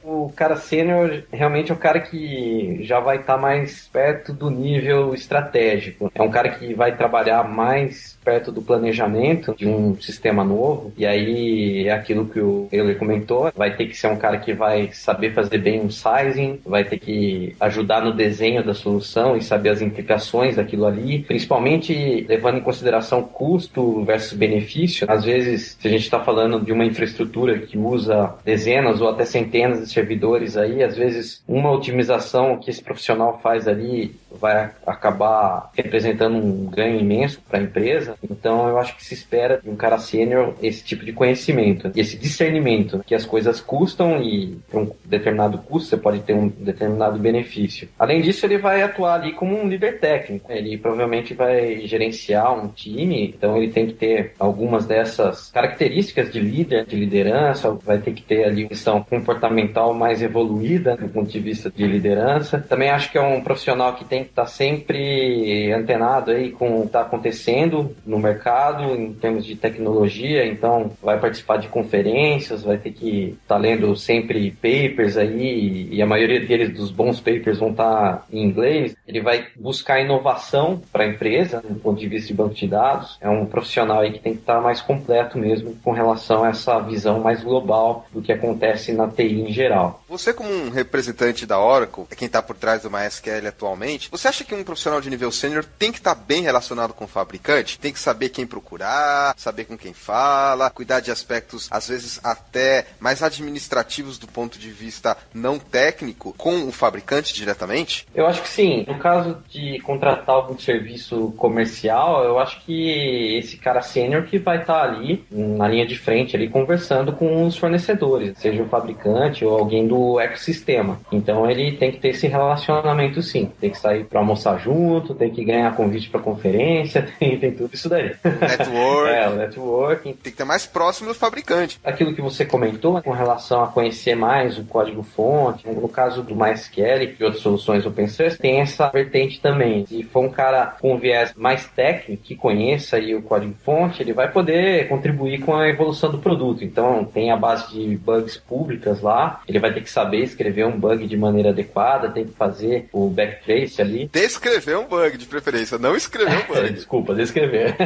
O cara sênior realmente é um cara que já vai estar mais perto do nível estratégico. É um cara que vai trabalhar mais perto do planejamento de um sistema novo. E aí é aquilo que o Euler comentou. Vai ter que ser um cara que vai saber fazer bem um sizing, vai ter que ajudar no desenho da solução e saber as implicações daquilo ali. Principalmente levando em consideração custo versus benefício. Às vezes, se a gente está falando de uma infraestrutura que usa dezenas ou até centenas de servidores aí, às vezes uma otimização que esse profissional faz ali vai acabar representando um ganho imenso para a empresa. Então eu acho que se espera de um cara sênior esse tipo de conhecimento, esse discernimento que as coisas custam e para um determinado custo você pode ter um determinado benefício. Além disso, ele vai atuar ali como um líder técnico. Ele provavelmente vai gerenciar um time, então ele tem que ter algumas dessas características de líder, de liderança, vai ter que ter ali uma questão comportamental mais evoluída do ponto de vista de liderança. Também acho que é um profissional que tem que estar sempre antenado aí com o que está acontecendo no mercado em termos de tecnologia, então vai participar de conferências, vai ter que estar lendo sempre papers aí, e a maioria deles, dos bons papers, vão estar em inglês. Ele vai buscar inovação para a empresa, do ponto de vista de banco de dados. É um profissional aí que tem que estar mais completo mesmo com relação a essa visão mais global do que acontece na TI em geral. Você, como um representante da Oracle, quem está por trás do MySQL atualmente, você acha que um profissional de nível sênior tem que estar bem relacionado com o fabricante? Tem que saber quem procurar, saber com quem fala, cuidar de aspectos, às vezes, até mais administrativos do ponto de vista não técnico, com o fabricante diretamente? Eu acho que sim. No caso de contratar algum serviço comercial, eu acho que esse cara sênior que vai estar ali, na linha de frente, ali, conversando com os fornecedores, seja o fabricante ou alguém do ecossistema. Então ele tem que ter esse relacionamento, sim. Tem que sair para almoçar junto, tem que ganhar convite para conferência, tem tudo isso daí. Network. O networking. Tem que ter mais próximo do fabricante. Aquilo que você comentou com relação a conhecer mais o código-fonte, no caso do MySQL e outras soluções open source, tem essa vertente também. Se for um cara com um viés mais técnico, que conheça aí o código-fonte, ele vai poder contribuir com a evolução do produto. Então, tem a base de bugs públicas lá, ele vai ter que saber escrever um bug de maneira adequada, tem que fazer o backtrace ali ali. Descrever um bug, de preferência, não escrever um bug. Desculpa, descrever.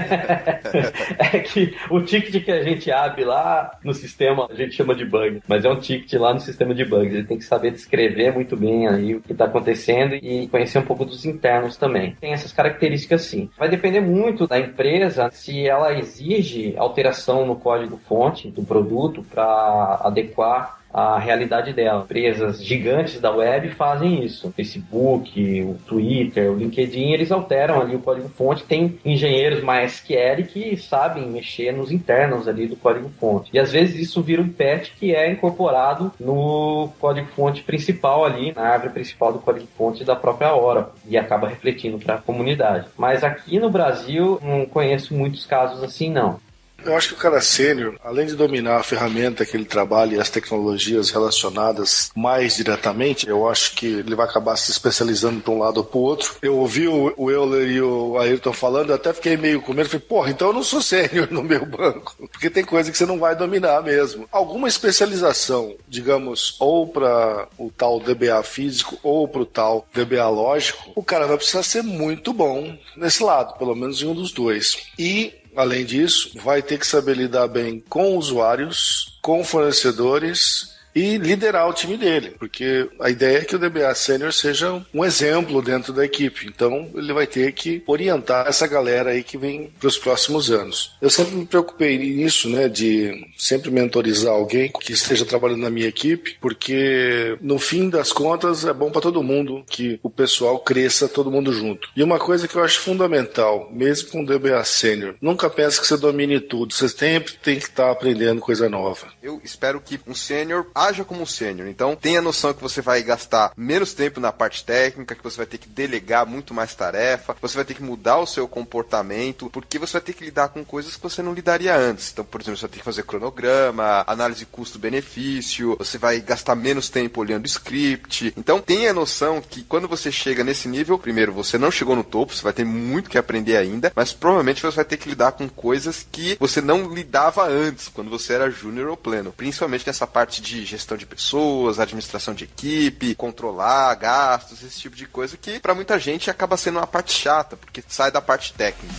É que o ticket que a gente abre lá no sistema, a gente chama de bug, mas é um ticket lá no sistema de bugs. Ele tem que saber descrever muito bem aí o que está acontecendo e conhecer um pouco dos internos também. Tem essas características sim. Vai depender muito da empresa se ela exige alteração no código-fonte do produto para adequar a realidade dela. Empresas gigantes da web fazem isso. O Facebook, o Twitter, o LinkedIn, eles alteram ali o código-fonte. Tem engenheiros MySQL que sabem mexer nos internos ali do código-fonte. E às vezes isso vira um patch que é incorporado no código-fonte principal ali, na árvore principal do código-fonte da própria Oracle, e acaba refletindo para a comunidade. Mas aqui no Brasil, não conheço muitos casos assim, não. Eu acho que o cara sênior, além de dominar a ferramenta que ele trabalha e as tecnologias relacionadas mais diretamente, eu acho que ele vai acabar se especializando para um lado ou para o outro. Eu ouvi o Euler e o Ayrton falando, eu até fiquei meio com medo, falei, porra, então eu não sou sênior no meu banco, porque tem coisa que você não vai dominar mesmo. Alguma especialização, digamos, ou para o tal DBA físico ou para o tal DBA lógico, o cara vai precisar ser muito bom nesse lado, pelo menos em um dos dois. E além disso, vai ter que saber lidar bem com usuários, com fornecedores e liderar o time dele, porque a ideia é que o DBA Sênior seja um exemplo dentro da equipe, então ele vai ter que orientar essa galera aí que vem para os próximos anos. Eu sempre me preocupei nisso, né, de sempre mentorizar alguém que esteja trabalhando na minha equipe, porque no fim das contas é bom para todo mundo que o pessoal cresça todo mundo junto. E uma coisa que eu acho fundamental, mesmo com o DBA Sênior, nunca pense que você domine tudo, você sempre tem que estar aprendendo coisa nova. Eu espero que um sênior haja como um sênior. Então, tenha noção que você vai gastar menos tempo na parte técnica, que você vai ter que delegar muito mais tarefa, você vai ter que mudar o seu comportamento, porque você vai ter que lidar com coisas que você não lidaria antes. Então, por exemplo, você vai ter que fazer cronograma, análise custo-benefício, você vai gastar menos tempo olhando script. Então, tenha noção que quando você chega nesse nível, primeiro, você não chegou no topo, você vai ter muito que aprender ainda, mas provavelmente você vai ter que lidar com coisas que você não lidava antes, quando você era júnior ou pleno. Principalmente nessa parte de gestão de pessoas, administração de equipe, controlar gastos, esse tipo de coisa que para muita gente acaba sendo uma parte chata, porque sai da parte técnica.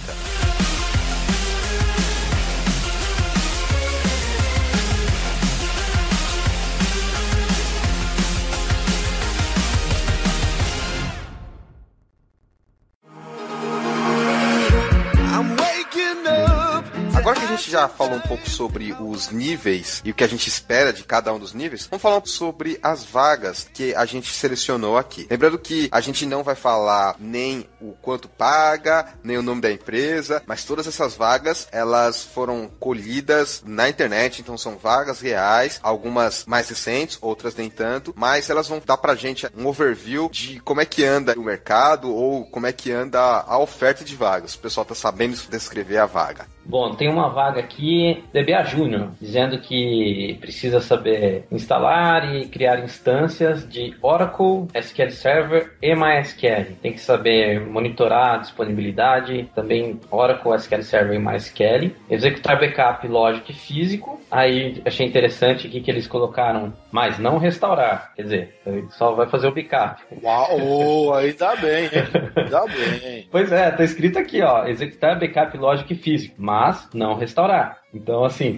Agora que a gente já falou um pouco sobre os níveis e o que a gente espera de cada um dos níveis, vamos falar sobre as vagas que a gente selecionou aqui. Lembrando que a gente não vai falar nem o quanto paga, nem o nome da empresa, mas todas essas vagas, elas foram colhidas na internet, então são vagas reais, algumas mais recentes, outras nem tanto, mas elas vão dar pra gente um overview de como é que anda o mercado ou como é que anda a oferta de vagas. O pessoal tá sabendo descrever a vaga. Bom, tem uma vaga aqui, DBA Júnior, dizendo que precisa saber instalar e criar instâncias de Oracle, SQL Server e MySQL. Tem que saber monitorar a disponibilidade, também Oracle, SQL Server e MySQL. Executar backup lógico e físico. Aí achei interessante aqui que eles colocaram, mas não restaurar. Quer dizer, só vai fazer o backup. Uau, aí dá bem, hein? Dá bem. Pois é, tá escrito aqui, ó, executar backup lógico e físico, mas não restaurar. Então, assim,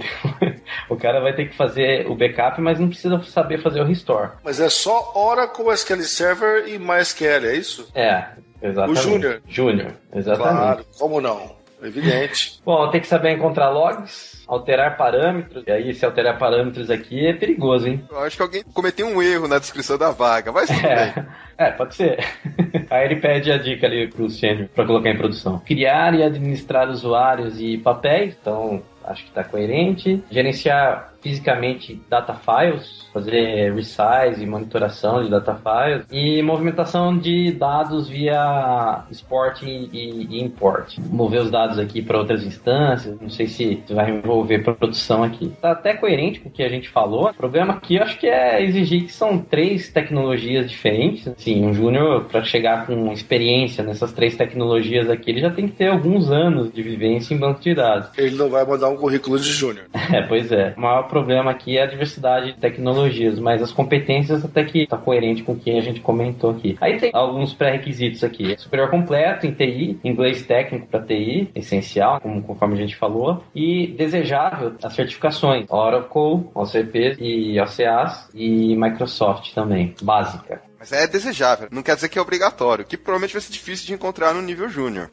o cara vai ter que fazer o backup, mas não precisa saber fazer o restore. Mas é só Oracle, SQL Server e MySQL, é isso? É, exatamente. O Júnior? Júnior, exatamente. Claro, como não? Evidente. Bom, tem que saber encontrar logs, alterar parâmetros. E aí, se alterar parâmetros aqui, é perigoso, hein? Eu acho que alguém cometeu um erro na descrição da vaga, mas tudo bem. Pode ser. Aí ele pede a dica ali pro sênior pra colocar em produção. Criar e administrar usuários e papéis. Então, acho que tá coerente. Gerenciar fisicamente data files, fazer resize e monitoração de data files e movimentação de dados via export e import. Mover os dados aqui para outras instâncias, não sei se vai envolver produção aqui. Tá até coerente com o que a gente falou. O problema aqui eu acho que é exigir que são 3 tecnologias diferentes. Sim, um júnior, para chegar com experiência nessas 3 tecnologias aqui, ele já tem que ter alguns anos de vivência em banco de dados. Ele não vai mandar um currículo de júnior. Pois é. O maior problema aqui é a diversidade de tecnologias, mas as competências até que está coerente com o que a gente comentou aqui. Aí tem alguns pré-requisitos aqui. Superior completo em TI, inglês técnico para TI, essencial, conforme a gente falou, e desejável as certificações Oracle, OCP e OCAs e Microsoft também, básica. Mas é desejável, não quer dizer que é obrigatório, que provavelmente vai ser difícil de encontrar no nível júnior.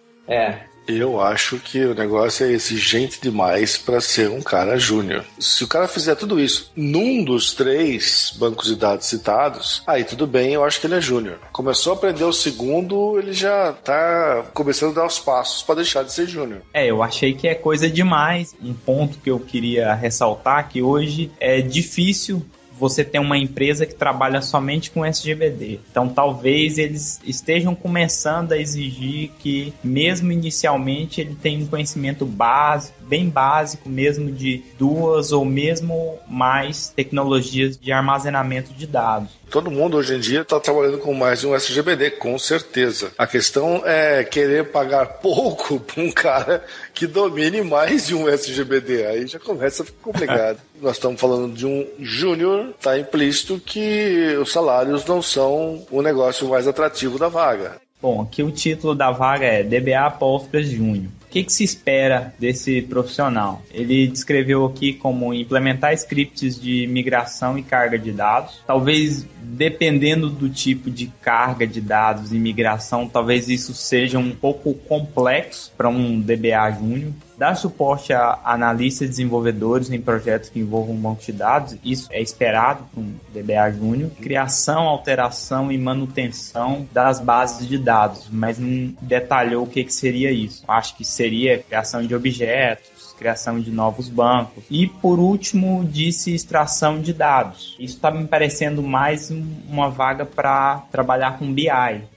Eu acho que o negócio é exigente demais para ser um cara júnior. Se o cara fizer tudo isso num dos 3 bancos de dados citados, aí tudo bem, eu acho que ele é júnior. Começou a aprender o segundo, ele já tá começando a dar os passos para deixar de ser júnior. Eu achei que é coisa demais. Um ponto que eu queria ressaltar que hoje é difícil você tem uma empresa que trabalha somente com SGBD. Então, talvez eles estejam começando a exigir que, mesmo inicialmente, ele tenha um conhecimento básico, bem básico mesmo, de 2 ou mesmo mais tecnologias de armazenamento de dados. Todo mundo hoje em dia está trabalhando com mais de um SGBD, com certeza. A questão é querer pagar pouco para um cara que domine mais de um SGBD. Aí já começa a ficar complicado. Nós estamos falando de um júnior, está implícito que os salários não são o negócio mais atrativo da vaga. Bom, aqui o título da vaga é DBA Postgres Júnior. O que se espera desse profissional? Ele descreveu aqui como implementar scripts de migração e carga de dados. Talvez, dependendo do tipo de carga de dados e migração, talvez isso seja um pouco complexo para um DBA júnior. Dar suporte a analistas e desenvolvedores em projetos que envolvam um banco de dados, isso é esperado para um DBA júnior. Criação, alteração e manutenção das bases de dados, mas não detalhou o que seria isso. Acho que seria criação de objetos, criação de novos bancos. E, por último, disse extração de dados. Isso está me parecendo mais uma vaga para trabalhar com BI,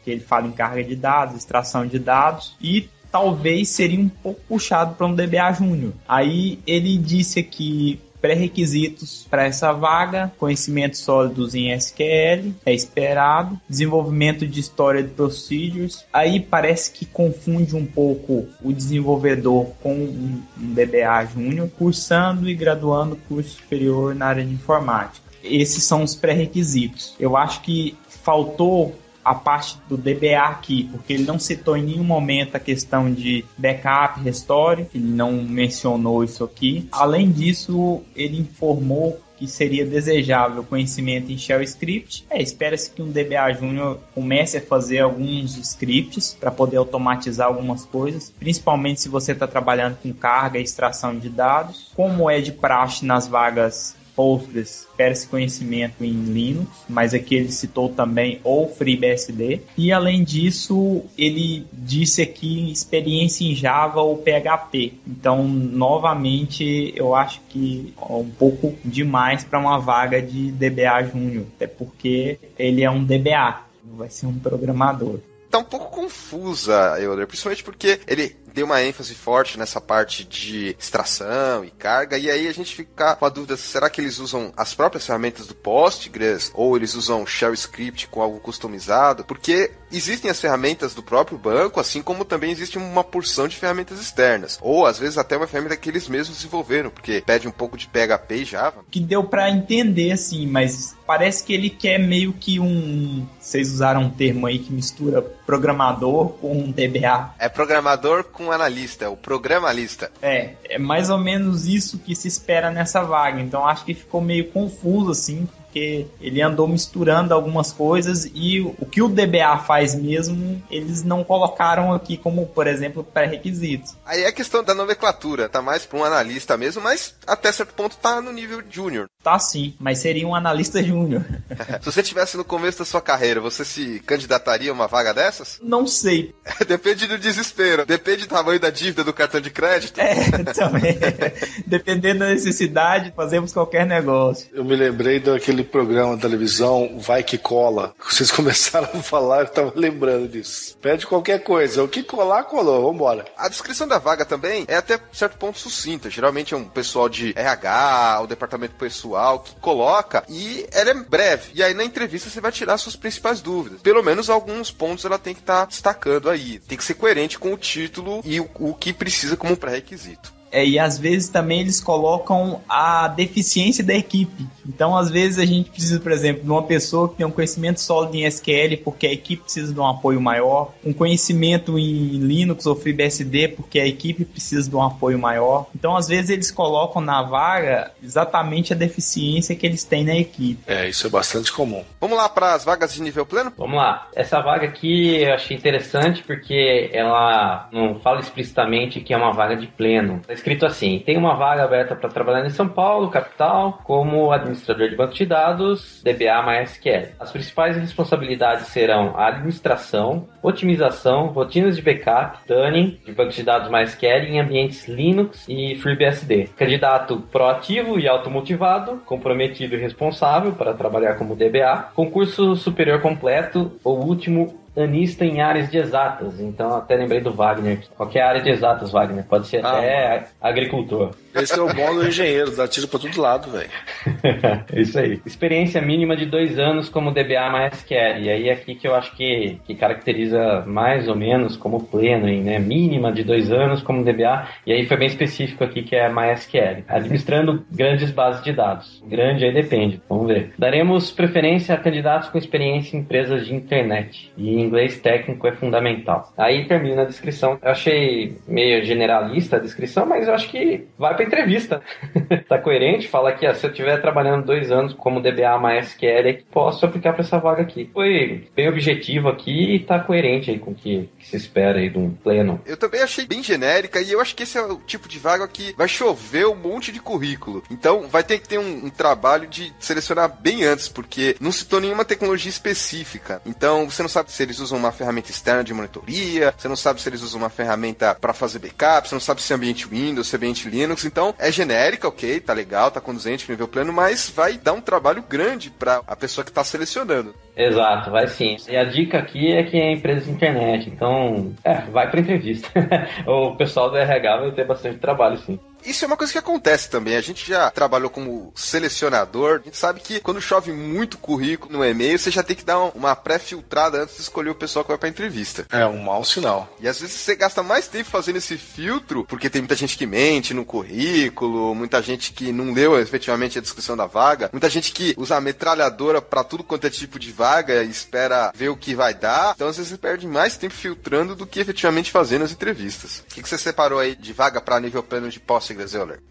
que ele fala em carga de dados, extração de dados e talvez seria um pouco puxado para um DBA júnior. Aí ele disse aqui pré-requisitos para essa vaga: conhecimentos sólidos em SQL, é esperado, desenvolvimento de Storage Procedures. Aí parece que confunde um pouco o desenvolvedor com um DBA júnior, cursando e graduando curso superior na área de informática. Esses são os pré-requisitos. Eu acho que faltou a parte do DBA aqui, porque ele não citou em nenhum momento a questão de backup, restore, ele não mencionou isso aqui. Além disso, ele informou que seria desejável conhecimento em Shell Script. Espera-se que um DBA Júnior comece a fazer alguns scripts para poder automatizar algumas coisas, principalmente se você está trabalhando com carga e extração de dados. Como é de praxe nas vagas Postgres, espera-se conhecimento em Linux, mas aqui ele citou também o FreeBSD. E além disso, ele disse aqui experiência em Java ou PHP. Então, novamente, eu acho que é um pouco demais para uma vaga de DBA Júnior, até porque ele é um DBA, não vai ser um programador. Tá um pouco confusa, Euler, principalmente porque ele deu uma ênfase forte nessa parte de extração e carga, e aí a gente fica com a dúvida, será que eles usam as próprias ferramentas do Postgres, ou eles usam Shell Script com algo customizado? Porque existem as ferramentas do próprio banco, assim como também existe uma porção de ferramentas externas, ou às vezes até uma ferramenta que eles mesmos desenvolveram, porque pede um pouco de PHP e Java. Que deu pra entender, assim, mas parece que ele quer meio que vocês usaram um termo aí que mistura programador com um DBA. É programador com analista, é o programalista. É mais ou menos isso que se espera nessa vaga. Então acho que ficou meio confuso, assim, porque ele andou misturando algumas coisas e o que o DBA faz mesmo, eles não colocaram aqui como, por exemplo, pré-requisitos. Aí é questão da nomenclatura, tá mais para um analista mesmo, mas até certo ponto tá no nível júnior. Tá sim, mas seria um analista júnior. Se você estivesse no começo da sua carreira, você se candidataria a uma vaga dessas? Não sei. Depende do desespero, depende do tamanho da dívida do cartão de crédito. Também. Dependendo da necessidade, fazemos qualquer negócio. Eu me lembrei daquele programa de televisão, Vai Que Cola. Vocês começaram a falar, eu tava lembrando disso. Pede qualquer coisa, o que colar, colou, vambora. A descrição da vaga também é até certo ponto sucinta. Geralmente é um pessoal de RH, o departamento pessoal que coloca, e ela é breve. E aí na entrevista você vai tirar suas principais dúvidas. Pelo menos alguns pontos ela tem que estar destacando aí. Tem que ser coerente com o título e o que precisa como pré-requisito. E às vezes também eles colocam a deficiência da equipe. Então, às vezes a gente precisa, por exemplo, de uma pessoa que tem um conhecimento sólido em SQL porque a equipe precisa de um apoio maior, um conhecimento em Linux ou FreeBSD porque a equipe precisa de um apoio maior. Então, às vezes eles colocam na vaga exatamente a deficiência que eles têm na equipe. Isso é bastante comum. Vamos lá para as vagas de nível pleno? Vamos lá. Essa vaga aqui eu achei interessante porque ela não fala explicitamente que é uma vaga de pleno. Está escrito assim: tem uma vaga aberta para trabalhar em São Paulo, capital, como administrador de banco de dados, DBA MySQL. As principais responsabilidades serão a administração, otimização, rotinas de backup, tuning de bancos de dados MySQL em ambientes Linux e FreeBSD. Candidato proativo e automotivado, comprometido e responsável para trabalhar como DBA. Concurso superior completo ou último anista em áreas de exatas. Então até lembrei do Wagner. Qualquer área de exatas, Wagner. Pode ser até agricultor. Esse é o bom do engenheiro, dá tiro pra todo lado, velho. Isso aí. Experiência mínima de 2 anos como DBA MySQL. E aí aqui que eu acho que caracteriza mais ou menos como pleno, né? Mínima de 2 anos como DBA. E aí foi bem específico aqui que é MySQL. Administrando grandes bases de dados. Grande aí depende. Vamos ver. Daremos preferência a candidatos com experiência em empresas de internet. E inglês técnico é fundamental. Aí termina a descrição. Eu achei meio generalista a descrição, mas eu acho que vai pra entrevista. Tá coerente? Fala aqui, se eu estiver trabalhando 2 anos como DBA MySQL, posso aplicar pra essa vaga aqui. Foi bem objetivo aqui e tá coerente aí com o que se espera aí de um pleno. Eu também achei bem genérica e eu acho que esse é o tipo de vaga que vai chover um monte de currículo. Então vai ter que ter um trabalho de selecionar bem antes, porque não citou nenhuma tecnologia específica. Então você não sabe se eles usam uma ferramenta externa de monitoria, você não sabe se eles usam uma ferramenta para fazer backup, você não sabe se é ambiente Windows, se é ambiente Linux. Então é genérica, ok, tá legal, tá conduzente, nível pleno, mas vai dar um trabalho grande para a pessoa que tá selecionando. Exato, vai sim. E a dica aqui é que é empresa de internet, então, vai pra entrevista. O pessoal do RH vai ter bastante trabalho, sim. Isso é uma coisa que acontece também. A gente já trabalhou como selecionador. A gente sabe que quando chove muito currículo no e-mail, você já tem que dar uma pré-filtrada antes de escolher o pessoal que vai pra entrevista. É um mau sinal. E às vezes você gasta mais tempo fazendo esse filtro, porque tem muita gente que mente no currículo, muita gente que não leu efetivamente a descrição da vaga, muita gente que usa a metralhadora pra tudo quanto é tipo de vaga e espera ver o que vai dar. Então às vezes você perde mais tempo filtrando do que efetivamente fazendo as entrevistas. O que você separou aí de vaga pra nível pleno de posse?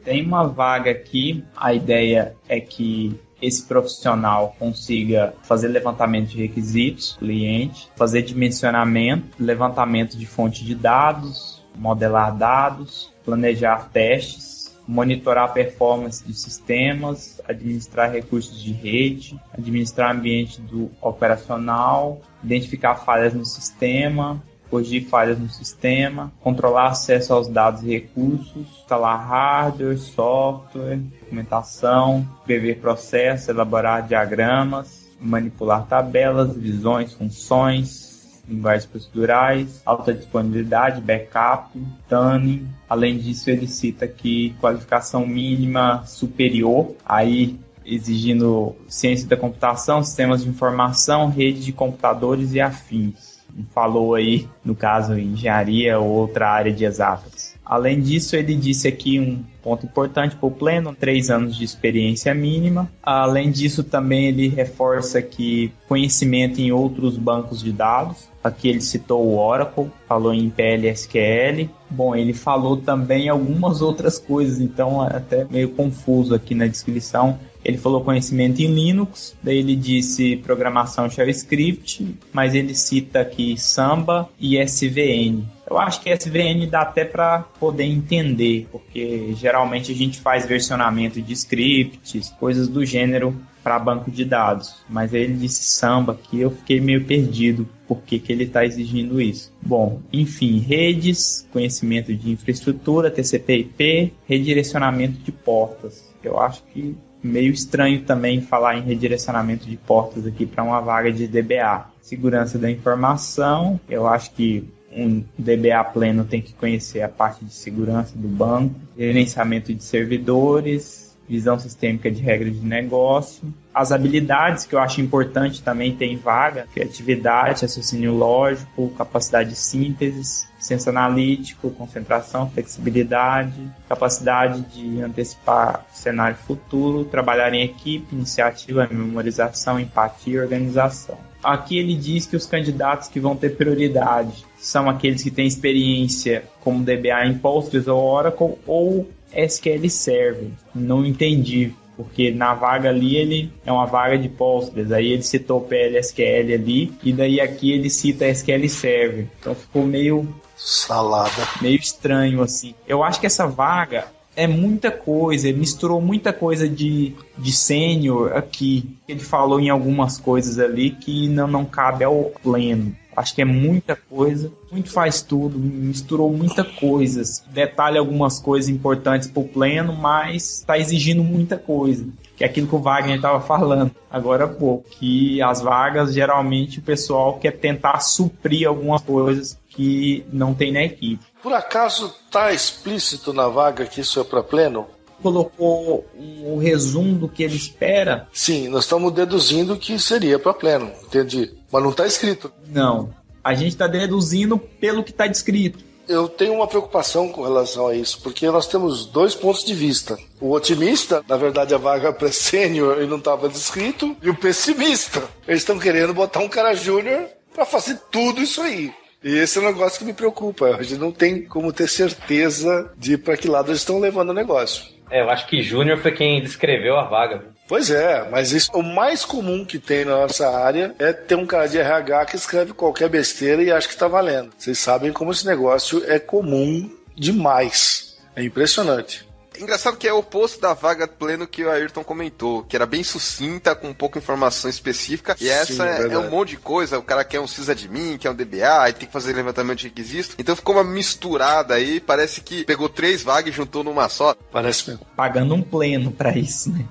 Tem uma vaga aqui, a ideia é que esse profissional consiga fazer levantamento de requisitos, cliente, fazer dimensionamento, levantamento de fonte de dados, modelar dados, planejar testes, monitorar a performance de sistemas, administrar recursos de rede, administrar ambiente do operacional, identificar falhas no sistema, corrigir falhas no sistema, controlar acesso aos dados e recursos, instalar hardware, software, documentação, prever processos, elaborar diagramas, manipular tabelas, visões, funções, linguagens procedurais, alta disponibilidade, backup, tuning. Além disso, ele cita aqui qualificação mínima superior, aí exigindo ciência da computação, sistemas de informação, rede de computadores e afins. Falou aí, no caso, engenharia ou outra área de exatas. Além disso, ele disse aqui um ponto importante para o pleno, 3 anos de experiência mínima. Além disso, também ele reforça que conhecimento em outros bancos de dados. Aqui ele citou o Oracle, falou em PLSQL. Bom, ele falou também algumas outras coisas, então é até meio confuso aqui na descrição. Ele falou conhecimento em Linux, daí ele disse programação shell script, mas ele cita aqui Samba e SVN. Eu acho que SVN dá até para poder entender, porque geralmente a gente faz versionamento de scripts, coisas do gênero para banco de dados. Mas ele disse Samba aqui, eu fiquei meio perdido por que ele está exigindo isso. Bom, enfim, redes, conhecimento de infraestrutura, TCP/IP, redirecionamento de portas. Eu acho que meio estranho também falar em redirecionamento de portas aqui para uma vaga de DBA. Segurança da informação, eu acho que um DBA pleno tem que conhecer a parte de segurança do banco, gerenciamento de servidores, visão sistêmica de regra de negócio. As habilidades, que eu acho importante também ter em vaga: criatividade, raciocínio lógico, capacidade de síntese, senso analítico, concentração, flexibilidade, capacidade de antecipar o cenário futuro, trabalhar em equipe, iniciativa, memorização, empatia e organização. Aqui ele diz que os candidatos que vão ter prioridade são aqueles que têm experiência como DBA em Postgres ou Oracle ou SQL Server. Não entendi, porque na vaga ali ele é uma vaga de Postgres, aí ele citou o PLSQL ali, e daí aqui ele cita SQL Server. Então ficou meio salada, meio estranho assim. Eu acho que essa vaga é muita coisa, ele misturou muita coisa de sênior aqui. Ele falou em algumas coisas ali que não cabe ao pleno. Acho que é muita coisa, muito faz tudo, misturou muita coisa. Detalha algumas coisas importantes para o pleno, mas está exigindo muita coisa. Que é aquilo que o Wagner estava falando agora há pouco. Que as vagas, geralmente, o pessoal quer tentar suprir algumas coisas que não tem na equipe. Por acaso está explícito na vaga que isso é para pleno? Colocou o resumo do que ele espera? Sim, nós estamos deduzindo que seria para pleno, entendi. Mas não está escrito. Não, a gente está deduzindo pelo que está descrito. Eu tenho uma preocupação com relação a isso, porque nós temos dois pontos de vista. O otimista, na verdade a vaga é para sênior e não estava descrito, e o pessimista. Eles estão querendo botar um cara júnior para fazer tudo isso aí. E esse é um negócio que me preocupa. A gente não tem como ter certeza de para que lado eles estão levando o negócio. Eu acho que Júnior foi quem descreveu a vaga. Pois é, mas isso, o mais comum que tem na nossa área é ter um cara de RH que escreve qualquer besteira e acha que está valendo. Vocês sabem como esse negócio é comum demais. É impressionante. Engraçado que é o oposto da vaga pleno que o Ayrton comentou, que era bem sucinta, com pouca informação específica, e essa é um monte de coisa. O cara quer um sysadmin, quer um DBA, aí tem que fazer levantamento de requisitos. Então ficou uma misturada aí, parece que pegou 3 vagas e juntou numa só. Parece mesmo. Pagando um pleno pra isso, né?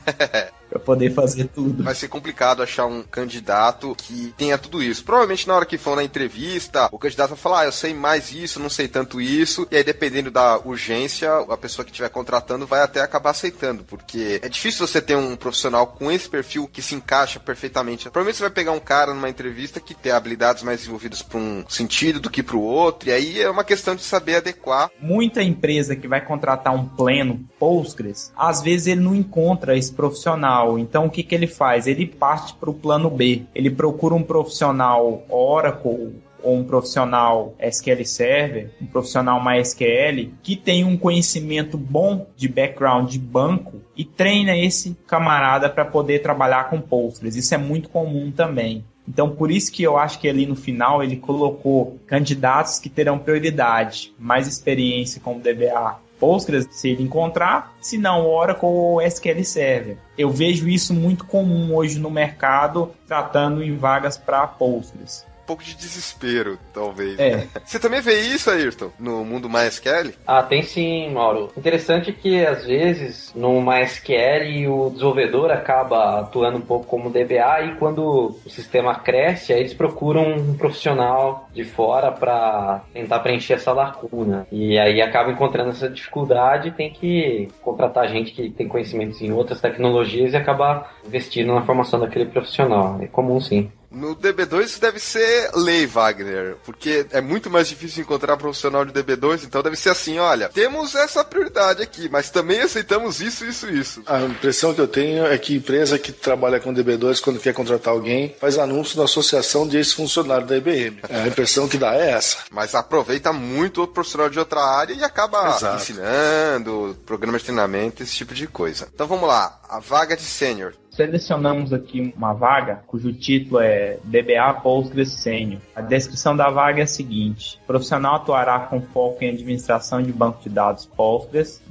Pra poder fazer tudo. Vai ser complicado achar um candidato que tenha tudo isso. Provavelmente na hora que for na entrevista, o candidato vai falar, eu sei mais isso, não sei tanto isso, e aí dependendo da urgência, a pessoa que estiver contratando vai até acabar aceitando, porque é difícil você ter um profissional com esse perfil que se encaixa perfeitamente. Provavelmente você vai pegar um cara numa entrevista que tem habilidades mais desenvolvidas para um sentido do que para o outro, e aí é uma questão de saber adequar. Muita empresa que vai contratar um pleno Postgres, às vezes ele não encontra esse profissional. Então o que ele faz? Ele parte para o plano B. Ele procura um profissional Oracle ou um profissional SQL Server, um profissional MySQL, que tem um conhecimento bom de background de banco e treina esse camarada para poder trabalhar com Postgres. Isso é muito comum também. Então, por isso que eu acho que ali no final ele colocou candidatos que terão prioridade, mais experiência como DBA, Postgres, se ele encontrar, se não Oracle ou SQL Server. Eu vejo isso muito comum hoje no mercado, tratando em vagas para Postgres. Um pouco de desespero, talvez. É. Você também vê isso, Ayrton, no mundo MySQL? Ah, tem sim, Mauro. Interessante que, às vezes, no MySQL, o desenvolvedor acaba atuando um pouco como DBA e quando o sistema cresce, aí eles procuram um profissional de fora para tentar preencher essa lacuna. E aí acaba encontrando essa dificuldade e tem que contratar gente que tem conhecimentos em outras tecnologias e acabar investindo na formação daquele profissional. É comum, sim. No DB2 isso deve ser lei, Wagner, porque é muito mais difícil encontrar profissional de DB2, então deve ser assim, olha, temos essa prioridade aqui, mas também aceitamos isso. A impressão que eu tenho é que empresa que trabalha com DB2, quando quer contratar alguém, faz anúncio na associação de ex-funcionário da IBM. A impressão que dá é essa. Mas aproveita muito o profissional de outra área e acaba ensinando, programa de treinamento, esse tipo de coisa. Então vamos lá, a vaga de sênior. Selecionamos aqui uma vaga cujo título é DBA Postgres Sênior. A descrição da vaga é a seguinte: o profissional atuará com foco em administração de banco de dados Postgres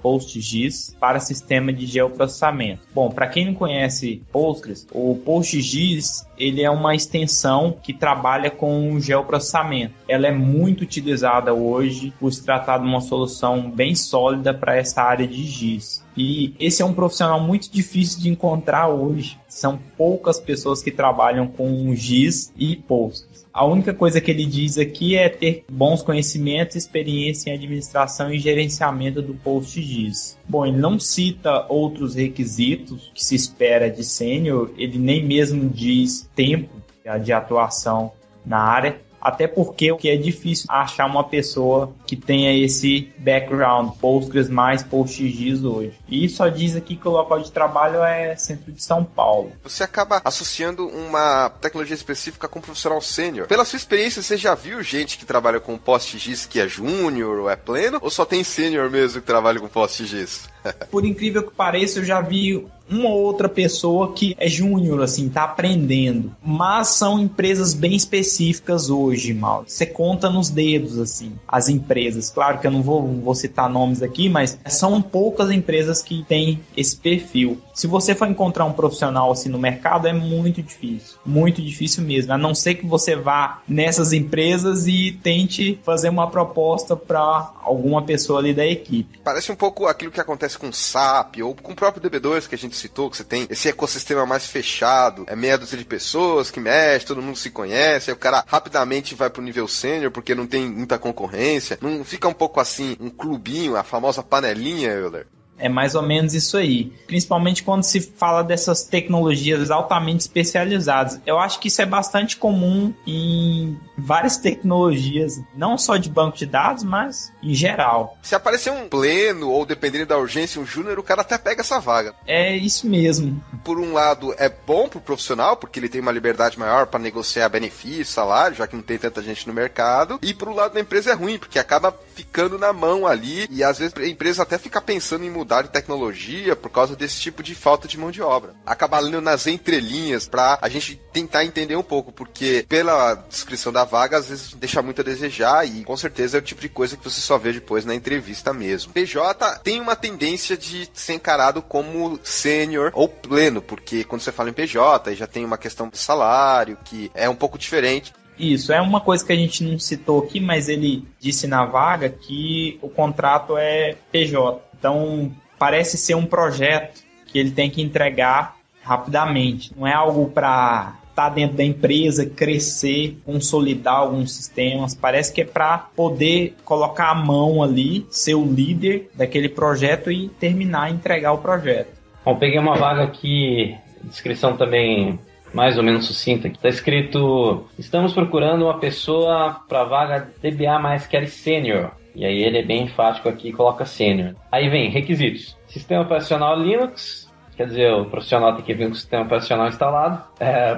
/PostGIS para sistema de geoprocessamento. Bom, para quem não conhece Postgres, o PostGIS ele é uma extensão que trabalha com geoprocessamento. Ela é muito utilizada hoje por se tratar de uma solução bem sólida para essa área de GIS. E esse é um profissional muito difícil de encontrar hoje. São poucas pessoas que trabalham com GIS e Postgres. A única coisa que ele diz aqui é ter bons conhecimentos e experiência em administração e gerenciamento do PostGIS. Bom, ele não cita outros requisitos que se espera de sênior, ele nem mesmo diz tempo de atuação na área, até porque é difícil achar uma pessoa que tenha esse background, Postgres mais PostGIS hoje. E só diz aqui que o local de trabalho é centro de São Paulo. Você acaba associando uma tecnologia específica com um profissional sênior. Pela sua experiência, você já viu gente que trabalha com PostGIS que é júnior ou é pleno? Ou só tem sênior mesmo que trabalha com PostGIS? Por incrível que pareça, eu já vi uma ou outra pessoa que é júnior, assim, tá aprendendo. Mas são empresas bem específicas hoje, Mauro. Você conta nos dedos, assim, as empresas. Claro que eu não vou citar nomes aqui, mas são poucas empresas que têm esse perfil. Se você for encontrar um profissional assim no mercado, é muito difícil mesmo. A não ser que você vá nessas empresas e tente fazer uma proposta para alguma pessoa ali da equipe. Parece um pouco aquilo que acontece com o SAP ou com o próprio DB2 que a gente citou, que você tem esse ecossistema mais fechado, é meia dúzia de pessoas que mexe, todo mundo se conhece, aí o cara rapidamente vai pro nível sênior porque não tem muita concorrência. Não fica um pouco assim, um clubinho, a famosa panelinha, Euler? É mais ou menos isso aí. Principalmente quando se fala dessas tecnologias altamente especializadas. Eu acho que isso é bastante comum em várias tecnologias, não só de banco de dados, mas em geral. Se aparecer um pleno ou, dependendo da urgência, um júnior, o cara até pega essa vaga. É isso mesmo. Por um lado, é bom pro profissional, porque ele tem uma liberdade maior para negociar benefício, salário, já que não tem tanta gente no mercado. E pro lado da empresa é ruim, porque acaba ficando na mão ali e às vezes a empresa até fica pensando em mudar de tecnologia por causa desse tipo de falta de mão de obra. Acaba lendo nas entrelinhas pra a gente tentar entender um pouco, porque pela descrição da vaga, às vezes deixa muito a desejar e com certeza é o tipo de coisa que você só vê depois na entrevista mesmo. PJ tem uma tendência de ser encarado como sênior ou pleno, porque quando você fala em PJ, aí já tem uma questão de salário que é um pouco diferente. Isso, é uma coisa que a gente não citou aqui, mas ele disse na vaga que o contrato é PJ. Então, parece ser um projeto que ele tem que entregar rapidamente. Não é algo para estar dentro da empresa, crescer, consolidar alguns sistemas. Parece que é para poder colocar a mão ali, ser o líder daquele projeto e terminar, entregar o projeto. Bom, peguei uma vaga aqui, descrição também mais ou menos sucinta. Está escrito: estamos procurando uma pessoa para a vaga DBA mais Kelly Sênior. E aí ele é bem enfático aqui e coloca Sênior. Aí vem requisitos: sistema operacional Linux, quer dizer, o profissional tem que vir com o sistema operacional instalado,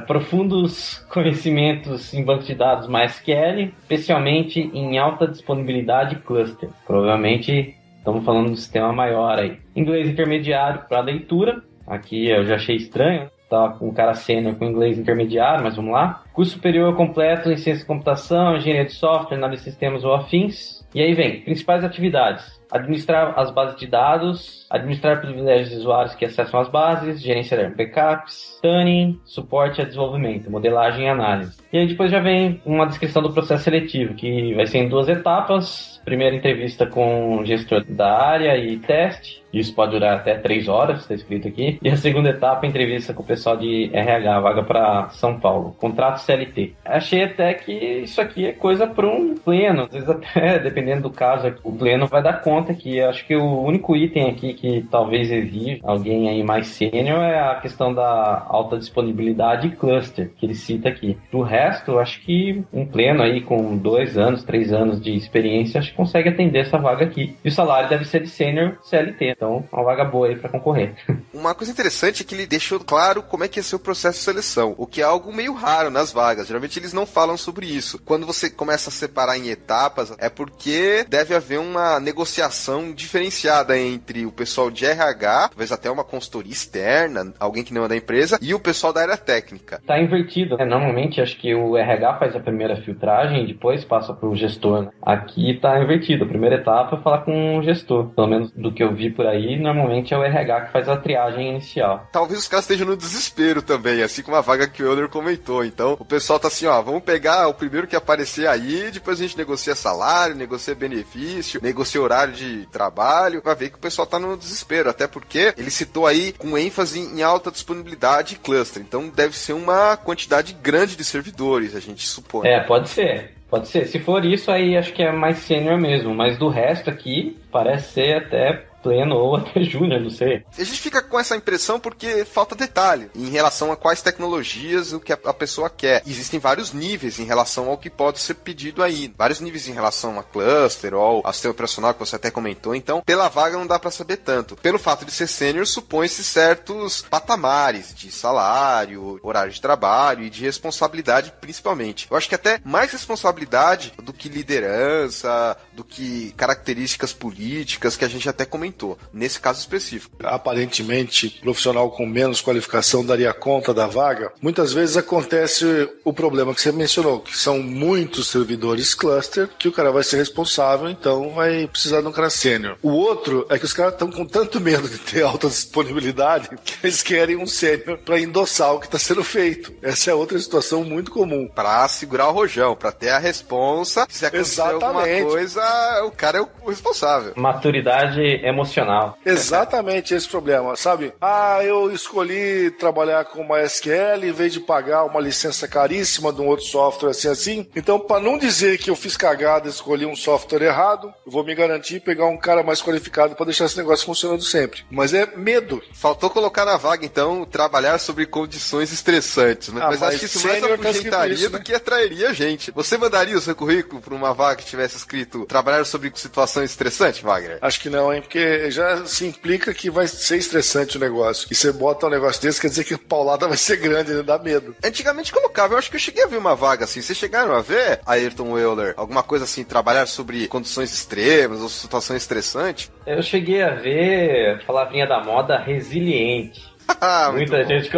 profundos conhecimentos em banco de dados MySQL, especialmente em alta disponibilidade cluster. Provavelmente estamos falando de um sistema maior aí. Inglês intermediário para leitura, aqui eu já achei estranho, tá com um cara sênior com inglês intermediário, mas vamos lá. Curso superior completo em ciência de computação, engenharia de software, análise de sistemas ou afins. E aí vem, principais atividades: administrar as bases de dados, administrar privilégios de usuários que acessam as bases, gerenciar backups, tuning, suporte a desenvolvimento, modelagem e análise. E aí depois já vem uma descrição do processo seletivo, que vai ser em 2 etapas. Primeira entrevista com o gestor da área e teste. Isso pode durar até 3 horas, está escrito aqui. E a segunda etapa, entrevista com o pessoal de RH, vaga para São Paulo. Contrato CLT. Achei até que isso aqui é coisa para um pleno. Às vezes até, dependendo do caso, o pleno vai dar conta que acho que o único item aqui que talvez exija alguém aí mais sênior é a questão da alta disponibilidade e cluster, que ele cita aqui. Do resto, acho que um pleno aí com 2 anos, 3 anos de experiência, acho que consegue atender essa vaga aqui. E o salário deve ser de sênior CLT. Então, uma vaga boa aí para concorrer. Uma coisa interessante é que ele deixou claro como é que é seu processo de seleção, o que é algo meio raro nas vagas. Geralmente eles não falam sobre isso. Quando você começa a separar em etapas, é porque deve haver uma negociação diferenciada entre o pessoal de RH, talvez até uma consultoria externa, alguém que não é da empresa, e o pessoal da área técnica. Tá invertido, né? Normalmente acho que o RH faz a primeira filtragem e depois passa pro gestor, né? Aqui tá invertido. A primeira etapa é falar com o gestor, pelo menos do que eu vi por aí, normalmente é o RH que faz a triagem inicial. Talvez os caras estejam no desespero também, assim como a vaga que o Euler comentou. Então, o pessoal tá assim, ó, vamos pegar o primeiro que aparecer aí, depois a gente negocia salário, negocia benefício, negocia horário de trabalho, vai ver que o pessoal tá no desespero, até porque ele citou aí com ênfase em alta disponibilidade e cluster. Então, deve ser uma quantidade grande de servidores, a gente supõe. Pode ser. Pode ser. Se for isso, aí acho que é mais sênior mesmo. Mas do resto aqui, parece ser até pleno ou até júnior, não sei. A gente fica com essa impressão porque falta detalhe em relação a quais tecnologias o que a pessoa quer. Existem vários níveis em relação ao que pode ser pedido aí. Vários níveis em relação a cluster ou ao sistema operacional que você até comentou. Então, pela vaga não dá para saber tanto. Pelo fato de ser sênior, supõe-se certos patamares de salário, horário de trabalho e de responsabilidade principalmente. Eu acho que até mais responsabilidade do que liderança, do que características políticas que a gente até comentou. Nesse caso específico. Aparentemente, profissional com menos qualificação daria conta da vaga. Muitas vezes acontece o problema que você mencionou, que são muitos servidores cluster, que o cara vai ser responsável, então vai precisar de um cara sênior. O outro é que os caras estão com tanto medo de ter alta disponibilidade que eles querem um sênior para endossar o que está sendo feito. Essa é outra situação muito comum. Para segurar o rojão, para ter a responsa, se acontecer alguma coisa, o cara é o responsável. Maturidade emocional. Exatamente esse problema, sabe? Eu escolhi trabalhar com MySQL em vez de pagar uma licença caríssima de um outro software assim. Então, para não dizer que eu fiz cagada e escolhi um software errado, eu vou me garantir e pegar um cara mais qualificado para deixar esse negócio funcionando sempre. Mas é medo. Faltou colocar na vaga, então, trabalhar sobre condições estressantes, né? Mas acho que isso mais afugentaria do que atrairia a gente. Você mandaria o seu currículo para uma vaga que tivesse escrito trabalhar sobre situações estressantes, Wagner? Acho que não, hein? Porque já se implica que vai ser estressante o negócio. E você bota um negócio desse, quer dizer que a paulada vai ser grande, né? Dá medo. Antigamente colocava, eu acho que eu cheguei a ver uma vaga assim. Vocês chegaram a ver, Ayrton Euler, alguma coisa assim, trabalhar sobre condições extremas ou situações estressantes? Eu cheguei a ver, palavrinha da moda, resiliente. Muita gente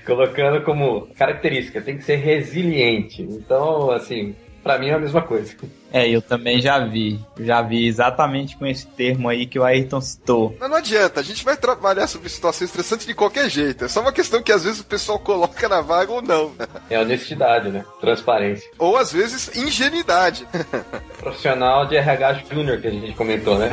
colocando como característica, tem que ser resiliente. Então, assim, pra mim é a mesma coisa. Eu também já vi exatamente com esse termo aí que o Ayrton citou. Mas não adianta, a gente vai trabalhar sobre situações estressantes de qualquer jeito. É só uma questão que às vezes o pessoal coloca na vaga ou não. É honestidade, né? Transparência. Ou às vezes ingenuidade. Profissional de RH Júnior que a gente comentou, né?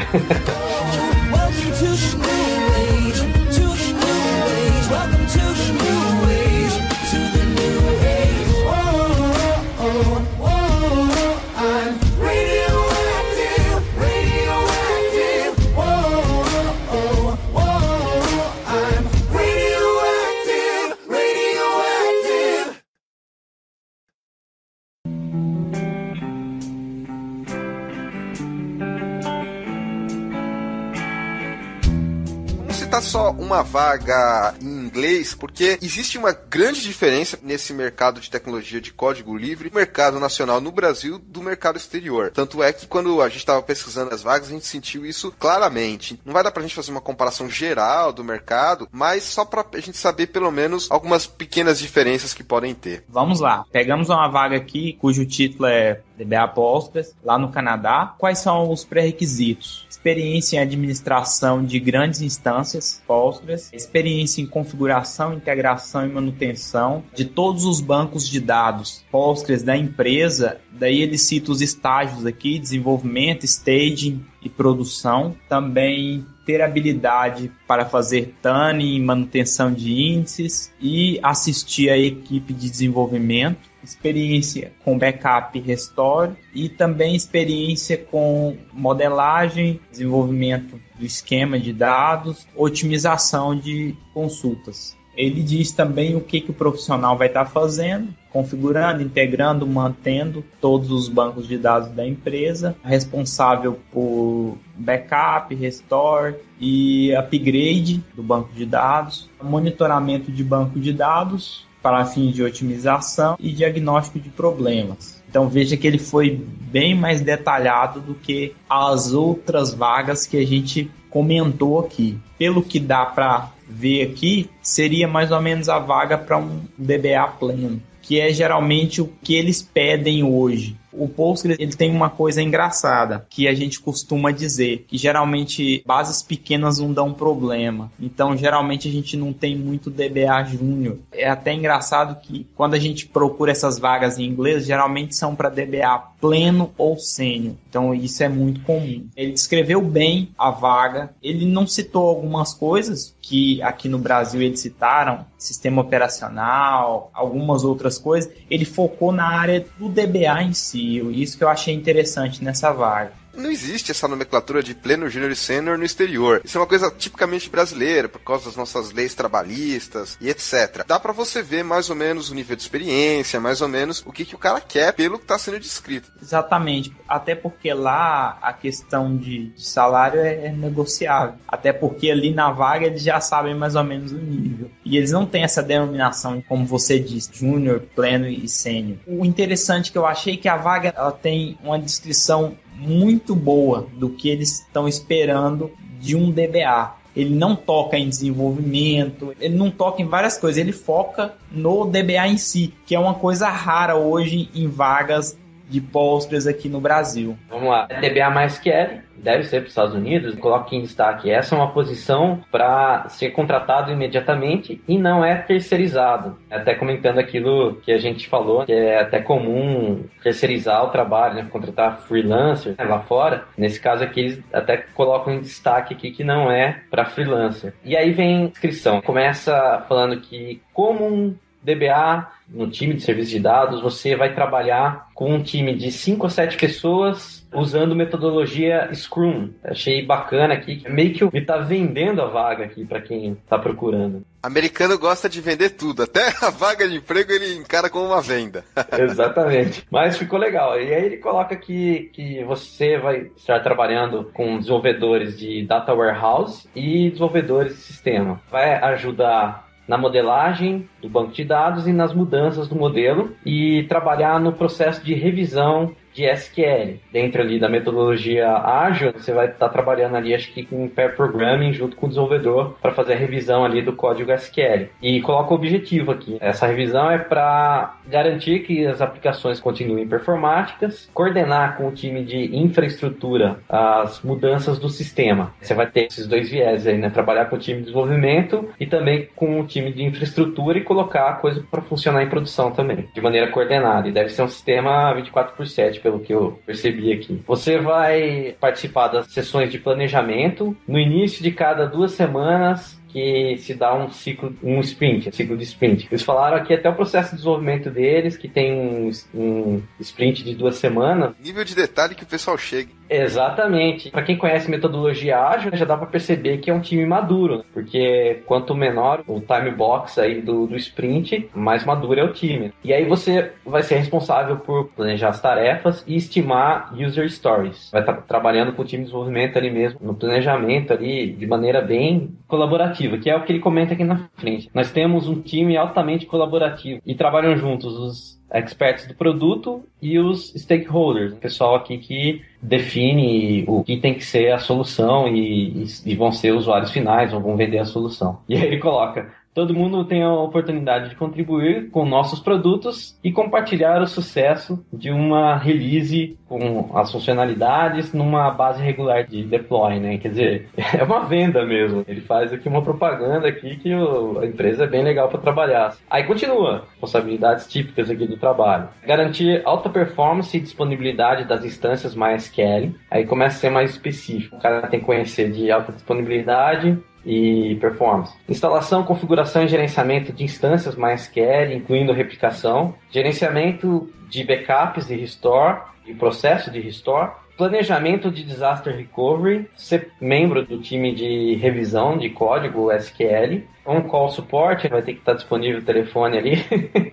Só uma vaga em inglês, porque existe uma grande diferença nesse mercado de tecnologia de código livre, mercado nacional no Brasil, do mercado exterior. Tanto é que quando a gente estava pesquisando as vagas, a gente sentiu isso claramente. Não vai dar pra gente fazer uma comparação geral do mercado, mas só pra gente saber pelo menos algumas pequenas diferenças que podem ter. Vamos lá, pegamos uma vaga aqui, cujo título é DBA Postgres, lá no Canadá. Quais são os pré-requisitos? Experiência em administração de grandes instâncias Postgres, experiência em configuração, integração e manutenção de todos os bancos de dados Postgres da empresa. Daí ele cita os estágios aqui, desenvolvimento, staging e produção. Também ter habilidade para fazer tuning, manutenção de índices e assistir a equipe de desenvolvimento. Experiência com backup e restore e também experiência com modelagem, desenvolvimento do esquema de dados, otimização de consultas. Ele diz também o que o profissional vai estar fazendo, configurando, integrando, mantendo todos os bancos de dados da empresa, responsável por backup, restore e upgrade do banco de dados, monitoramento de banco de dados para fins de otimização e diagnóstico de problemas. Então veja que ele foi bem mais detalhado do que as outras vagas que a gente comentou aqui. Pelo que dá para ver aqui, seria mais ou menos a vaga para um DBA pleno. que é geralmente o que eles pedem hoje. O Postgres, ele tem uma coisa engraçada, que a gente costuma dizer, que geralmente bases pequenas não dão problema. Então, geralmente a gente não tem muito DBA Júnior. É até engraçado que quando a gente procura essas vagas em inglês, geralmente são para DBA pleno ou sênior. Então, isso é muito comum. Ele descreveu bem a vaga. Ele não citou algumas coisas que aqui no Brasil eles citaram, sistema operacional, algumas outras coisas. Ele focou na área do DBA em si. Isso que eu achei interessante nessa vaga. Não existe essa nomenclatura de pleno, júnior e sênior no exterior. Isso é uma coisa tipicamente brasileira, por causa das nossas leis trabalhistas e etc. Dá pra você ver mais ou menos o nível de experiência, mais ou menos o que o cara quer pelo que tá sendo descrito. Exatamente. Até porque lá a questão de salário é negociável. Até porque ali na vaga eles já sabem mais ou menos o nível. E eles não têm essa denominação, como você disse, júnior, pleno e sênior. O interessante que eu achei é que a vaga ela tem uma descrição muito boa do que eles estão esperando de um DBA. Ele não toca em desenvolvimento, ele não toca em várias coisas, ele foca no DBA em si, que é uma coisa rara hoje em vagas de Postgres aqui no Brasil. Vamos lá, DBA MySQL, deve ser para os Estados Unidos, coloque em destaque, essa é uma posição para ser contratado imediatamente e não é terceirizado. Até comentando aquilo que a gente falou, que é até comum terceirizar o trabalho, né? Contratar freelancer, né? Lá fora. Nesse caso aqui, eles até colocam em destaque aqui que não é para freelancer. E aí vem a inscrição. Começa falando que como um DBA no time de serviço de dados, você vai trabalhar com um time de 5 a 7 pessoas usando metodologia Scrum. Achei bacana aqui, meio que ele tá vendendo a vaga aqui para quem tá procurando. Americano gosta de vender tudo, até a vaga de emprego ele encara como uma venda. Exatamente, mas ficou legal. E aí ele coloca que você vai estar trabalhando com desenvolvedores de Data Warehouse e desenvolvedores de sistema. Vai ajudar na modelagem do banco de dados e nas mudanças do modelo e trabalhar no processo de revisão de SQL. Dentro ali da metodologia ágil, você vai estar trabalhando ali, acho que com pair programming junto com o desenvolvedor para fazer a revisão ali do código SQL. E coloca o objetivo aqui. Essa revisão é para garantir que as aplicações continuem performáticas, coordenar com o time de infraestrutura as mudanças do sistema. Você vai ter esses dois viés aí, né? Trabalhar com o time de desenvolvimento e também com o time de infraestrutura e colocar a coisa para funcionar em produção também, de maneira coordenada. E deve ser um sistema 24/7, pelo que eu percebi aqui. Você vai participar das sessões de planejamento no início de cada 2 semanas, que se dá um ciclo de sprint. Eles falaram aqui até o processo de desenvolvimento deles, que tem um sprint de 2 semanas. Nível de detalhe que o pessoal chega. Exatamente. Para quem conhece metodologia ágil, já dá para perceber que é um time maduro, né? Porque quanto menor o time box aí do sprint, mais maduro é o time. E aí você vai ser responsável por planejar as tarefas e estimar user stories. Vai estar trabalhando com o time de desenvolvimento ali mesmo, no planejamento ali, de maneira bem colaborativa, que é o que ele comenta aqui na frente. Nós temos um time altamente colaborativo e trabalham juntos os experts do produto e os stakeholders, o pessoal aqui que define o que tem que ser a solução e vão ser usuários finais ou vão vender a solução. E aí ele coloca: todo mundo tem a oportunidade de contribuir com nossos produtos e compartilhar o sucesso de uma release com as funcionalidades numa base regular de deploy, né? Quer dizer, é uma venda mesmo. Ele faz aqui uma propaganda aqui que a empresa é bem legal para trabalhar. Aí continua, responsabilidades típicas aqui do trabalho. Garantir alta performance e disponibilidade das instâncias MySQL. Aí começa a ser mais específico. O cara tem que conhecer de alta disponibilidade e performance. Instalação, configuração e gerenciamento de instâncias MySQL, incluindo replicação, gerenciamento de backups e restore, e processo de restore, planejamento de disaster recovery, ser membro do time de revisão de código SQL, on-call support, vai ter que estar disponível o telefone ali,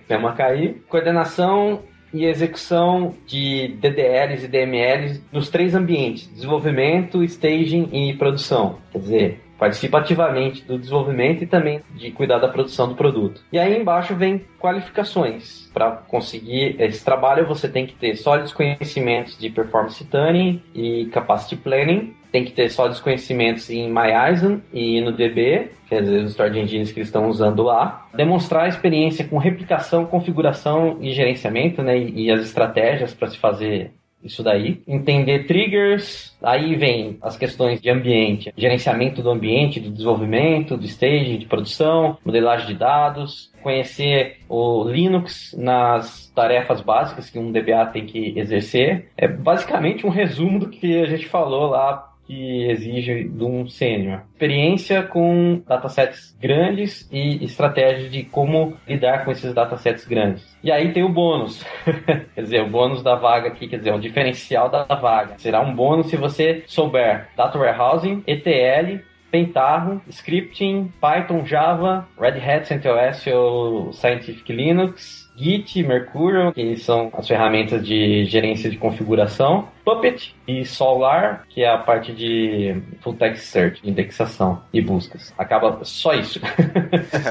tema cair, coordenação e execução de DDLs e DMLs nos 3 ambientes: desenvolvimento, staging e produção. Quer dizer, participa ativamente do desenvolvimento e também de cuidar da produção do produto. E aí embaixo vem qualificações. Para conseguir esse trabalho, você tem que ter sólidos conhecimentos de performance tuning e capacity planning, tem que ter sólidos conhecimentos em MyISAM e no DB, quer dizer, os storage engines que eles estão usando lá. Demonstrar a experiência com replicação, configuração e gerenciamento, né, e as estratégias para se fazer isso daí. Entender triggers, aí vem as questões de ambiente, gerenciamento do ambiente, do desenvolvimento, do staging, de produção, modelagem de dados, conhecer o Linux nas tarefas básicas que um DBA tem que exercer. É basicamente um resumo do que a gente falou lá, que exige de um sênior. Experiência com datasets grandes e estratégia de como lidar com esses datasets grandes. E aí tem o bônus. Quer dizer, o bônus da vaga aqui, quer dizer, o diferencial da vaga. Será um bônus se você souber Data Warehousing, ETL, Pentaho, Scripting, Python, Java, Red Hat, CentOS ou Scientific Linux, Git, Mercurial, que são as ferramentas de gerência de configuração, Puppet e Solar, que é a parte de Full Text Search, de indexação e buscas. Acaba só isso.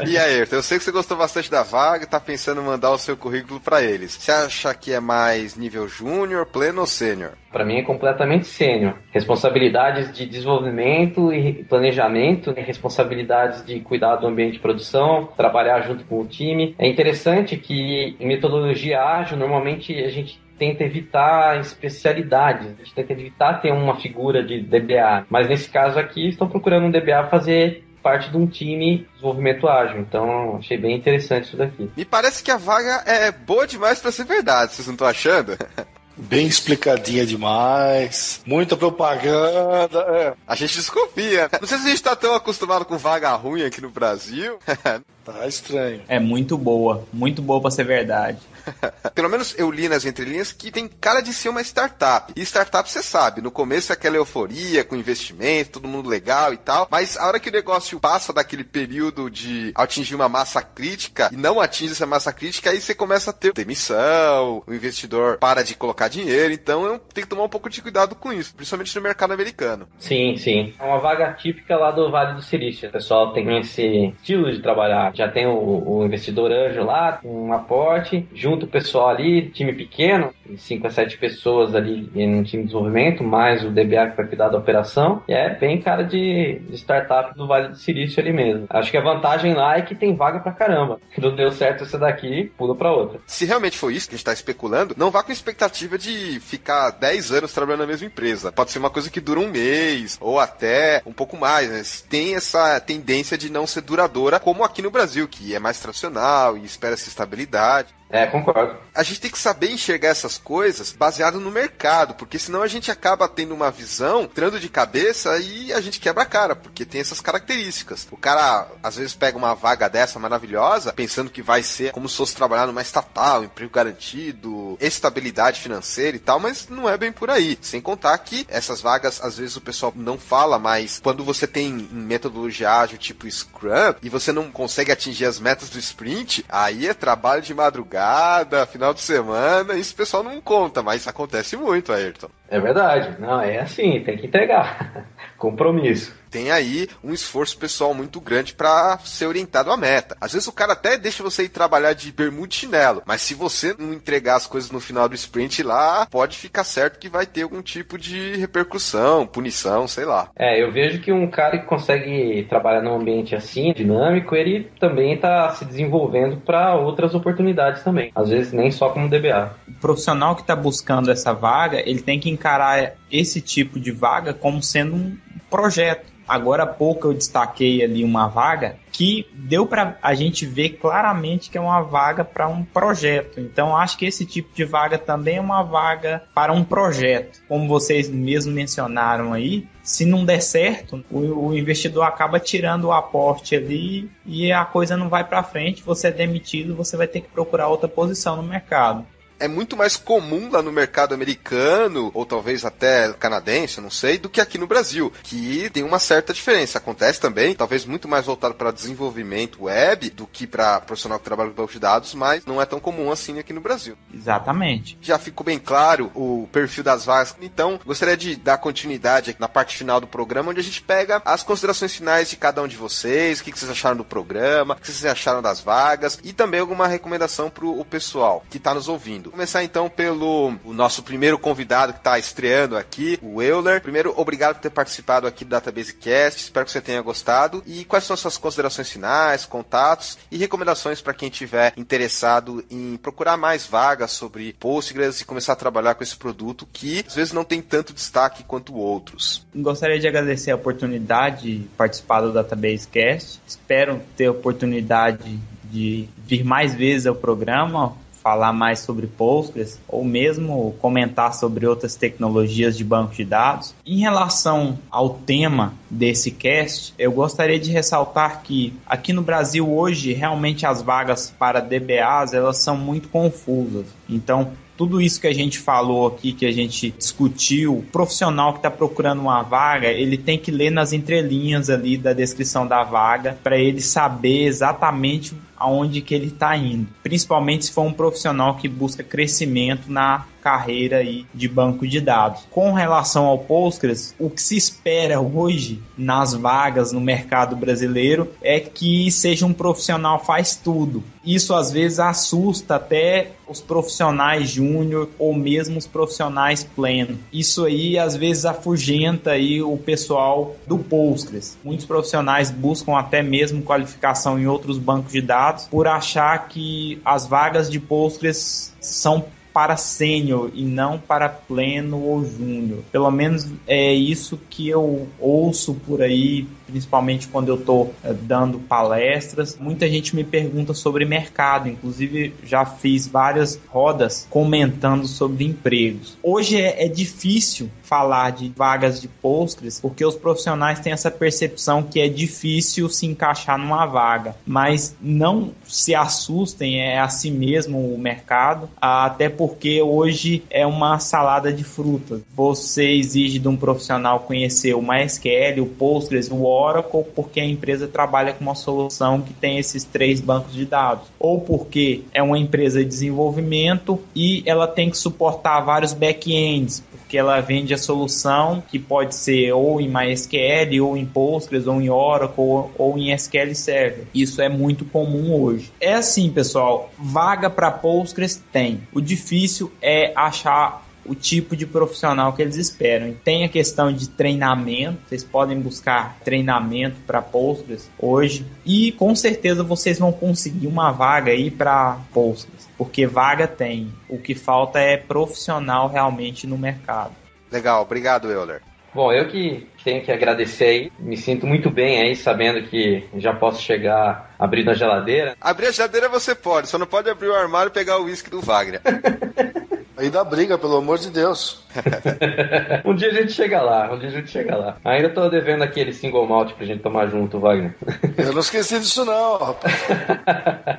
E aí, Ayrton, eu sei que você gostou bastante da vaga e tá pensando em mandar o seu currículo para eles. Você acha que é mais nível júnior, pleno ou sênior? Para mim é completamente sênior. Responsabilidades de desenvolvimento e planejamento, responsabilidades de cuidar do ambiente de produção, trabalhar junto com o time. É interessante que em metodologia ágil, normalmente a gente tenta evitar especialidades, a gente tenta evitar ter uma figura de DBA, mas nesse caso aqui estão procurando um DBA fazer parte de um time de desenvolvimento ágil, então achei bem interessante isso daqui. Me parece que a vaga é boa demais para ser verdade, vocês não estão achando? Bem explicadinha demais, muita propaganda. A gente desconfia. Não sei se a gente tá tão acostumado com vaga ruim aqui no Brasil. Tá estranho. É muito boa pra ser verdade. Pelo menos eu li nas entrelinhas que tem cara de ser uma startup. E startup, você sabe, no começo é aquela euforia com investimento, todo mundo legal e tal, mas a hora que o negócio passa daquele período de atingir uma massa crítica e não atinge essa massa crítica, aí você começa a ter demissão, o investidor para de colocar dinheiro, então eu tenho que tomar um pouco de cuidado com isso, principalmente no mercado americano. Sim, sim. É uma vaga típica lá do Vale do Silício. O pessoal tem esse estilo de trabalhar. Já tem o investidor anjo lá, com um aporte, junto o pessoal ali, time pequeno, 5 a 7 pessoas ali em um time de desenvolvimento, mais o DBA que vai cuidar da operação, e é bem cara de startup do Vale do Silício ali mesmo. Acho que a vantagem lá é que tem vaga pra caramba. Não deu certo essa daqui, pula pra outra. Se realmente for isso que a gente tá especulando, não vá com expectativa de ficar 10 anos trabalhando na mesma empresa. Pode ser uma coisa que dura um mês, ou até um pouco mais, né? Tem essa tendência de não ser duradoura, como aqui no Brasil, que é mais tradicional e espera essa estabilidade. É, concordo. A gente tem que saber enxergar essas coisas baseado no mercado, porque senão a gente acaba tendo uma visão, entrando de cabeça e a gente quebra a cara, porque tem essas características. O cara, às vezes, pega uma vaga dessa maravilhosa, pensando que vai ser como se fosse trabalhar numa estatal, emprego garantido, estabilidade financeira e tal, mas não é bem por aí. Sem contar que essas vagas, às vezes, o pessoal não fala, mas quando você tem metodologia ágil tipo Scrum, e você não consegue atingir as metas do sprint, aí é trabalho de madrugada, final de semana, isso o pessoal não conta, mas acontece muito, Ayrton. É verdade, não, é assim, tem que entregar. Compromisso. Tem aí um esforço pessoal muito grande para ser orientado à meta. Às vezes o cara até deixa você ir trabalhar de bermuda e chinelo, mas se você não entregar as coisas no final do sprint lá, pode ficar certo que vai ter algum tipo de repercussão, punição, sei lá. É, eu vejo que um cara que consegue trabalhar num ambiente assim, dinâmico, ele também está se desenvolvendo para outras oportunidades também. Às vezes nem só como DBA. O profissional que está buscando essa vaga, ele tem que encarar esse tipo de vaga como sendo um projeto. Agora há pouco eu destaquei ali uma vaga que deu para a gente ver claramente que é uma vaga para um projeto. Então acho que esse tipo de vaga também é uma vaga para um projeto. Como vocês mesmos mencionaram aí, se não der certo, o investidor acaba tirando o aporte ali e a coisa não vai para frente, você é demitido, você vai ter que procurar outra posição no mercado. É muito mais comum lá no mercado americano, ou talvez até canadense, não sei, do que aqui no Brasil, que tem uma certa diferença. Acontece também, talvez muito mais voltado para desenvolvimento web do que para profissional que trabalha com banco de dados, mas não é tão comum assim aqui no Brasil. Exatamente. Já ficou bem claro o perfil das vagas, então gostaria de dar continuidade aqui na parte final do programa, onde a gente pega as considerações finais de cada um de vocês, o que vocês acharam do programa, o que vocês acharam das vagas, e também alguma recomendação para o pessoal que está nos ouvindo. tudo. Começar então pelo o nosso primeiro convidado que está estreando aqui, o Euler. Primeiro, obrigado por ter participado aqui do Database Cast, espero que você tenha gostado. E quais são as suas considerações finais, contatos e recomendações para quem estiver interessado em procurar mais vagas sobre Postgres e começar a trabalhar com esse produto que às vezes não tem tanto destaque quanto outros? Gostaria de agradecer a oportunidade de participar do Database Cast. Espero ter a oportunidade de vir mais vezes ao programa, falar mais sobre Postgres ou mesmo comentar sobre outras tecnologias de banco de dados. Em relação ao tema desse cast, eu gostaria de ressaltar que aqui no Brasil hoje realmente as vagas para DBAs elas são muito confusas. Então, tudo isso que a gente falou aqui, que a gente discutiu, o profissional que está procurando uma vaga, ele tem que ler nas entrelinhas ali da descrição da vaga para ele saber exatamente aonde que ele está indo. Principalmente se for um profissional que busca crescimento na carreira aí de banco de dados. Com relação ao Postgres, o que se espera hoje nas vagas no mercado brasileiro é que seja um profissional faz tudo. Isso às vezes assusta até os profissionais júnior ou mesmo os profissionais pleno. Isso aí às vezes afugenta aí o pessoal do Postgres. Muitos profissionais buscam até mesmo qualificação em outros bancos de dados por achar que as vagas de Postgres são para sênior e não para pleno ou júnior. Pelo menos é isso que eu ouço por aí, principalmente quando eu estou dando palestras. Muita gente me pergunta sobre mercado, inclusive já fiz várias rodas comentando sobre empregos. Hoje é difícil falar de vagas de Postgres, porque os profissionais têm essa percepção que é difícil se encaixar numa vaga, mas não se assustem, é assim mesmo o mercado, até porque hoje é uma salada de frutas. Você exige de um profissional conhecer o MySQL, o Postgres, o Oracle, porque a empresa trabalha com uma solução que tem esses 3 bancos de dados, ou porque é uma empresa de desenvolvimento e ela tem que suportar vários back-ends, porque ela vende a solução que pode ser ou em MySQL, ou em Postgres, ou em Oracle, ou em SQL Server. Isso é muito comum hoje. É assim, pessoal, vaga para Postgres tem. O difícil é achar o tipo de profissional que eles esperam. Tem a questão de treinamento, vocês podem buscar treinamento para Postgres hoje e com certeza vocês vão conseguir uma vaga aí para Postgres, porque vaga tem. O que falta é profissional realmente no mercado. Legal, obrigado, Euler. Bom, eu que tenho que agradecer aí, me sinto muito bem aí, sabendo que já posso chegar abrindo a geladeira. Abrir a geladeira você pode, só não pode abrir o armário e pegar o uísque do Wagner. Aí dá briga, pelo amor de Deus. Um dia a gente chega lá, Ainda tô devendo aquele single malt pra gente tomar junto, Wagner. Eu não esqueci disso não, rapaz.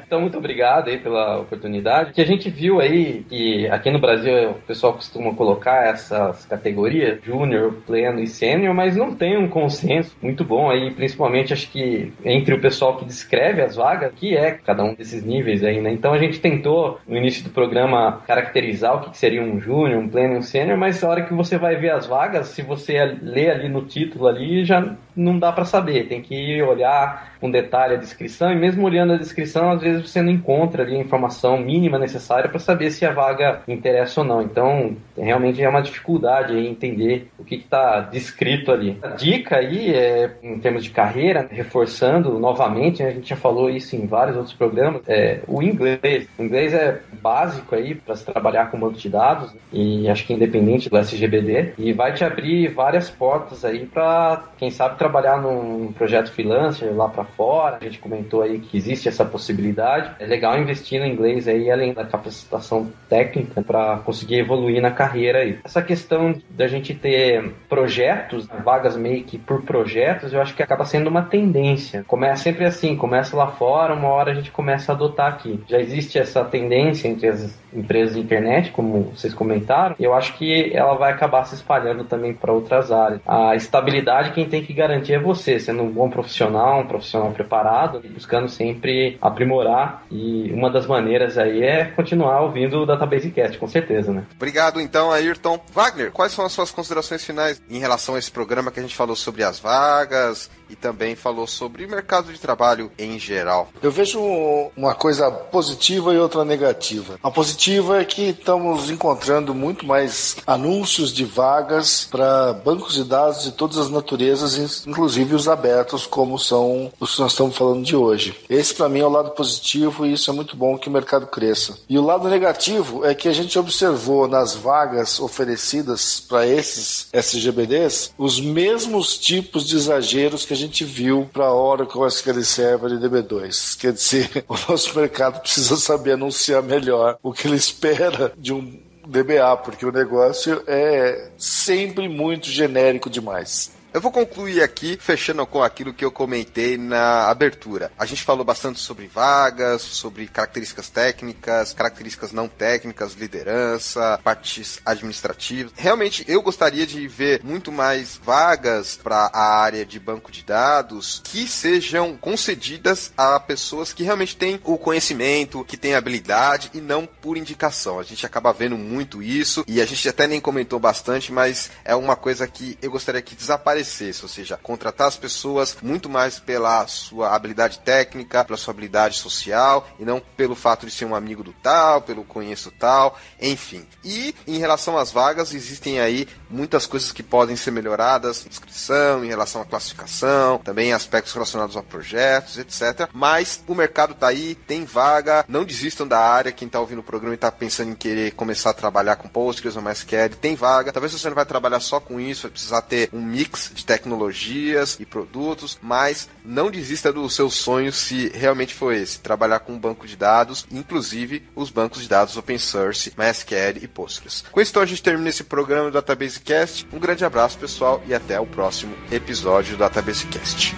Então, muito obrigado aí pela oportunidade. Que a gente viu aí que aqui no Brasil o pessoal costuma colocar essas categorias, júnior, pleno e sênior, mas não tem um consenso muito bom aí, principalmente acho que entre o pessoal que descreve as vagas, que é cada um desses níveis aí, né? Então a gente tentou, no início do programa, caracterizar o que seria um júnior, um pleno e um sênior, mas a hora que você vai ver as vagas, se você ler ali no título ali, já não dá para saber, tem que olhar com detalhe a descrição, e mesmo olhando a descrição, às vezes você não encontra ali a informação mínima necessária para saber se a vaga interessa ou não. Então, realmente é uma dificuldade em entender o que está descrito ali. A dica aí, em termos de carreira, reforçando novamente, a gente já falou isso em vários outros programas, o inglês. O inglês é básico aí para se trabalhar com banco de dados, e acho que independente do SGBD, e vai te abrir várias portas aí para, quem sabe, trabalhar num projeto freelancer lá para fora. A gente comentou aí que existe essa possibilidade. É legal investir no inglês aí, além da capacitação técnica, para conseguir evoluir na carreira aí. Essa questão da gente ter projetos, vagas meio que por projetos, eu acho que acaba sendo uma tendência. Começa sempre assim, começa lá fora, uma hora a gente começa a adotar aqui. Já existe essa tendência entre as empresas de internet, como vocês comentaram, e eu acho que ela vai acabar se espalhando também para outras áreas. A estabilidade quem tem que garantir é você, sendo um bom profissional, um profissional preparado, e buscando sempre aprimorar, e uma das maneiras aí é continuar ouvindo o Database Cast, com certeza, né? Obrigado então, Ayrton. Wagner, quais são as suas considerações finais em relação a esse programa que a gente falou sobre as vagas e também falou sobre o mercado de trabalho em geral. Eu vejo uma coisa positiva e outra negativa. A positiva é que estamos encontrando muito mais anúncios de vagas para bancos de dados de todas as naturezas, inclusive os abertos, como são os que nós estamos falando de hoje. Esse, para mim, é o lado positivo e isso é muito bom que o mercado cresça. E o lado negativo é que a gente observou nas vagas oferecidas para esses SGBDs os mesmos tipos de exageros que a gente viu para Oracle, SQL Server e DB2. Quer dizer, o nosso mercado precisa saber anunciar melhor o que ele espera de um DBA, porque o negócio é sempre muito genérico demais. Eu vou concluir aqui, fechando com aquilo que eu comentei na abertura. A gente falou bastante sobre vagas, sobre características técnicas, características não técnicas, liderança, partes administrativas. Realmente, eu gostaria de ver muito mais vagas para a área de banco de dados que sejam concedidas a pessoas que realmente têm o conhecimento, que têm habilidade e não por indicação. A gente acaba vendo muito isso e a gente até nem comentou bastante, mas é uma coisa que eu gostaria que desaparecesse. Ou seja, contratar as pessoas muito mais pela sua habilidade técnica, pela sua habilidade social e não pelo fato de ser um amigo do tal, pelo conheço tal, enfim. E em relação às vagas, existem aí muitas coisas que podem ser melhoradas, inscrição, em relação à classificação, também aspectos relacionados a projetos, etc. Mas o mercado tá aí, tem vaga, não desistam da área, quem tá ouvindo o programa e tá pensando em querer começar a trabalhar com Postgres ou MySQL, tem vaga. Talvez você não vai trabalhar só com isso, vai precisar ter um mix de tecnologias e produtos, mas não desista dos seus sonhos se realmente for esse, trabalhar com um banco de dados, inclusive os bancos de dados open source, MySQL e Postgres. Com isso, então, a gente termina esse programa do Database Cast. Um grande abraço, pessoal, e até o próximo episódio do Database Cast.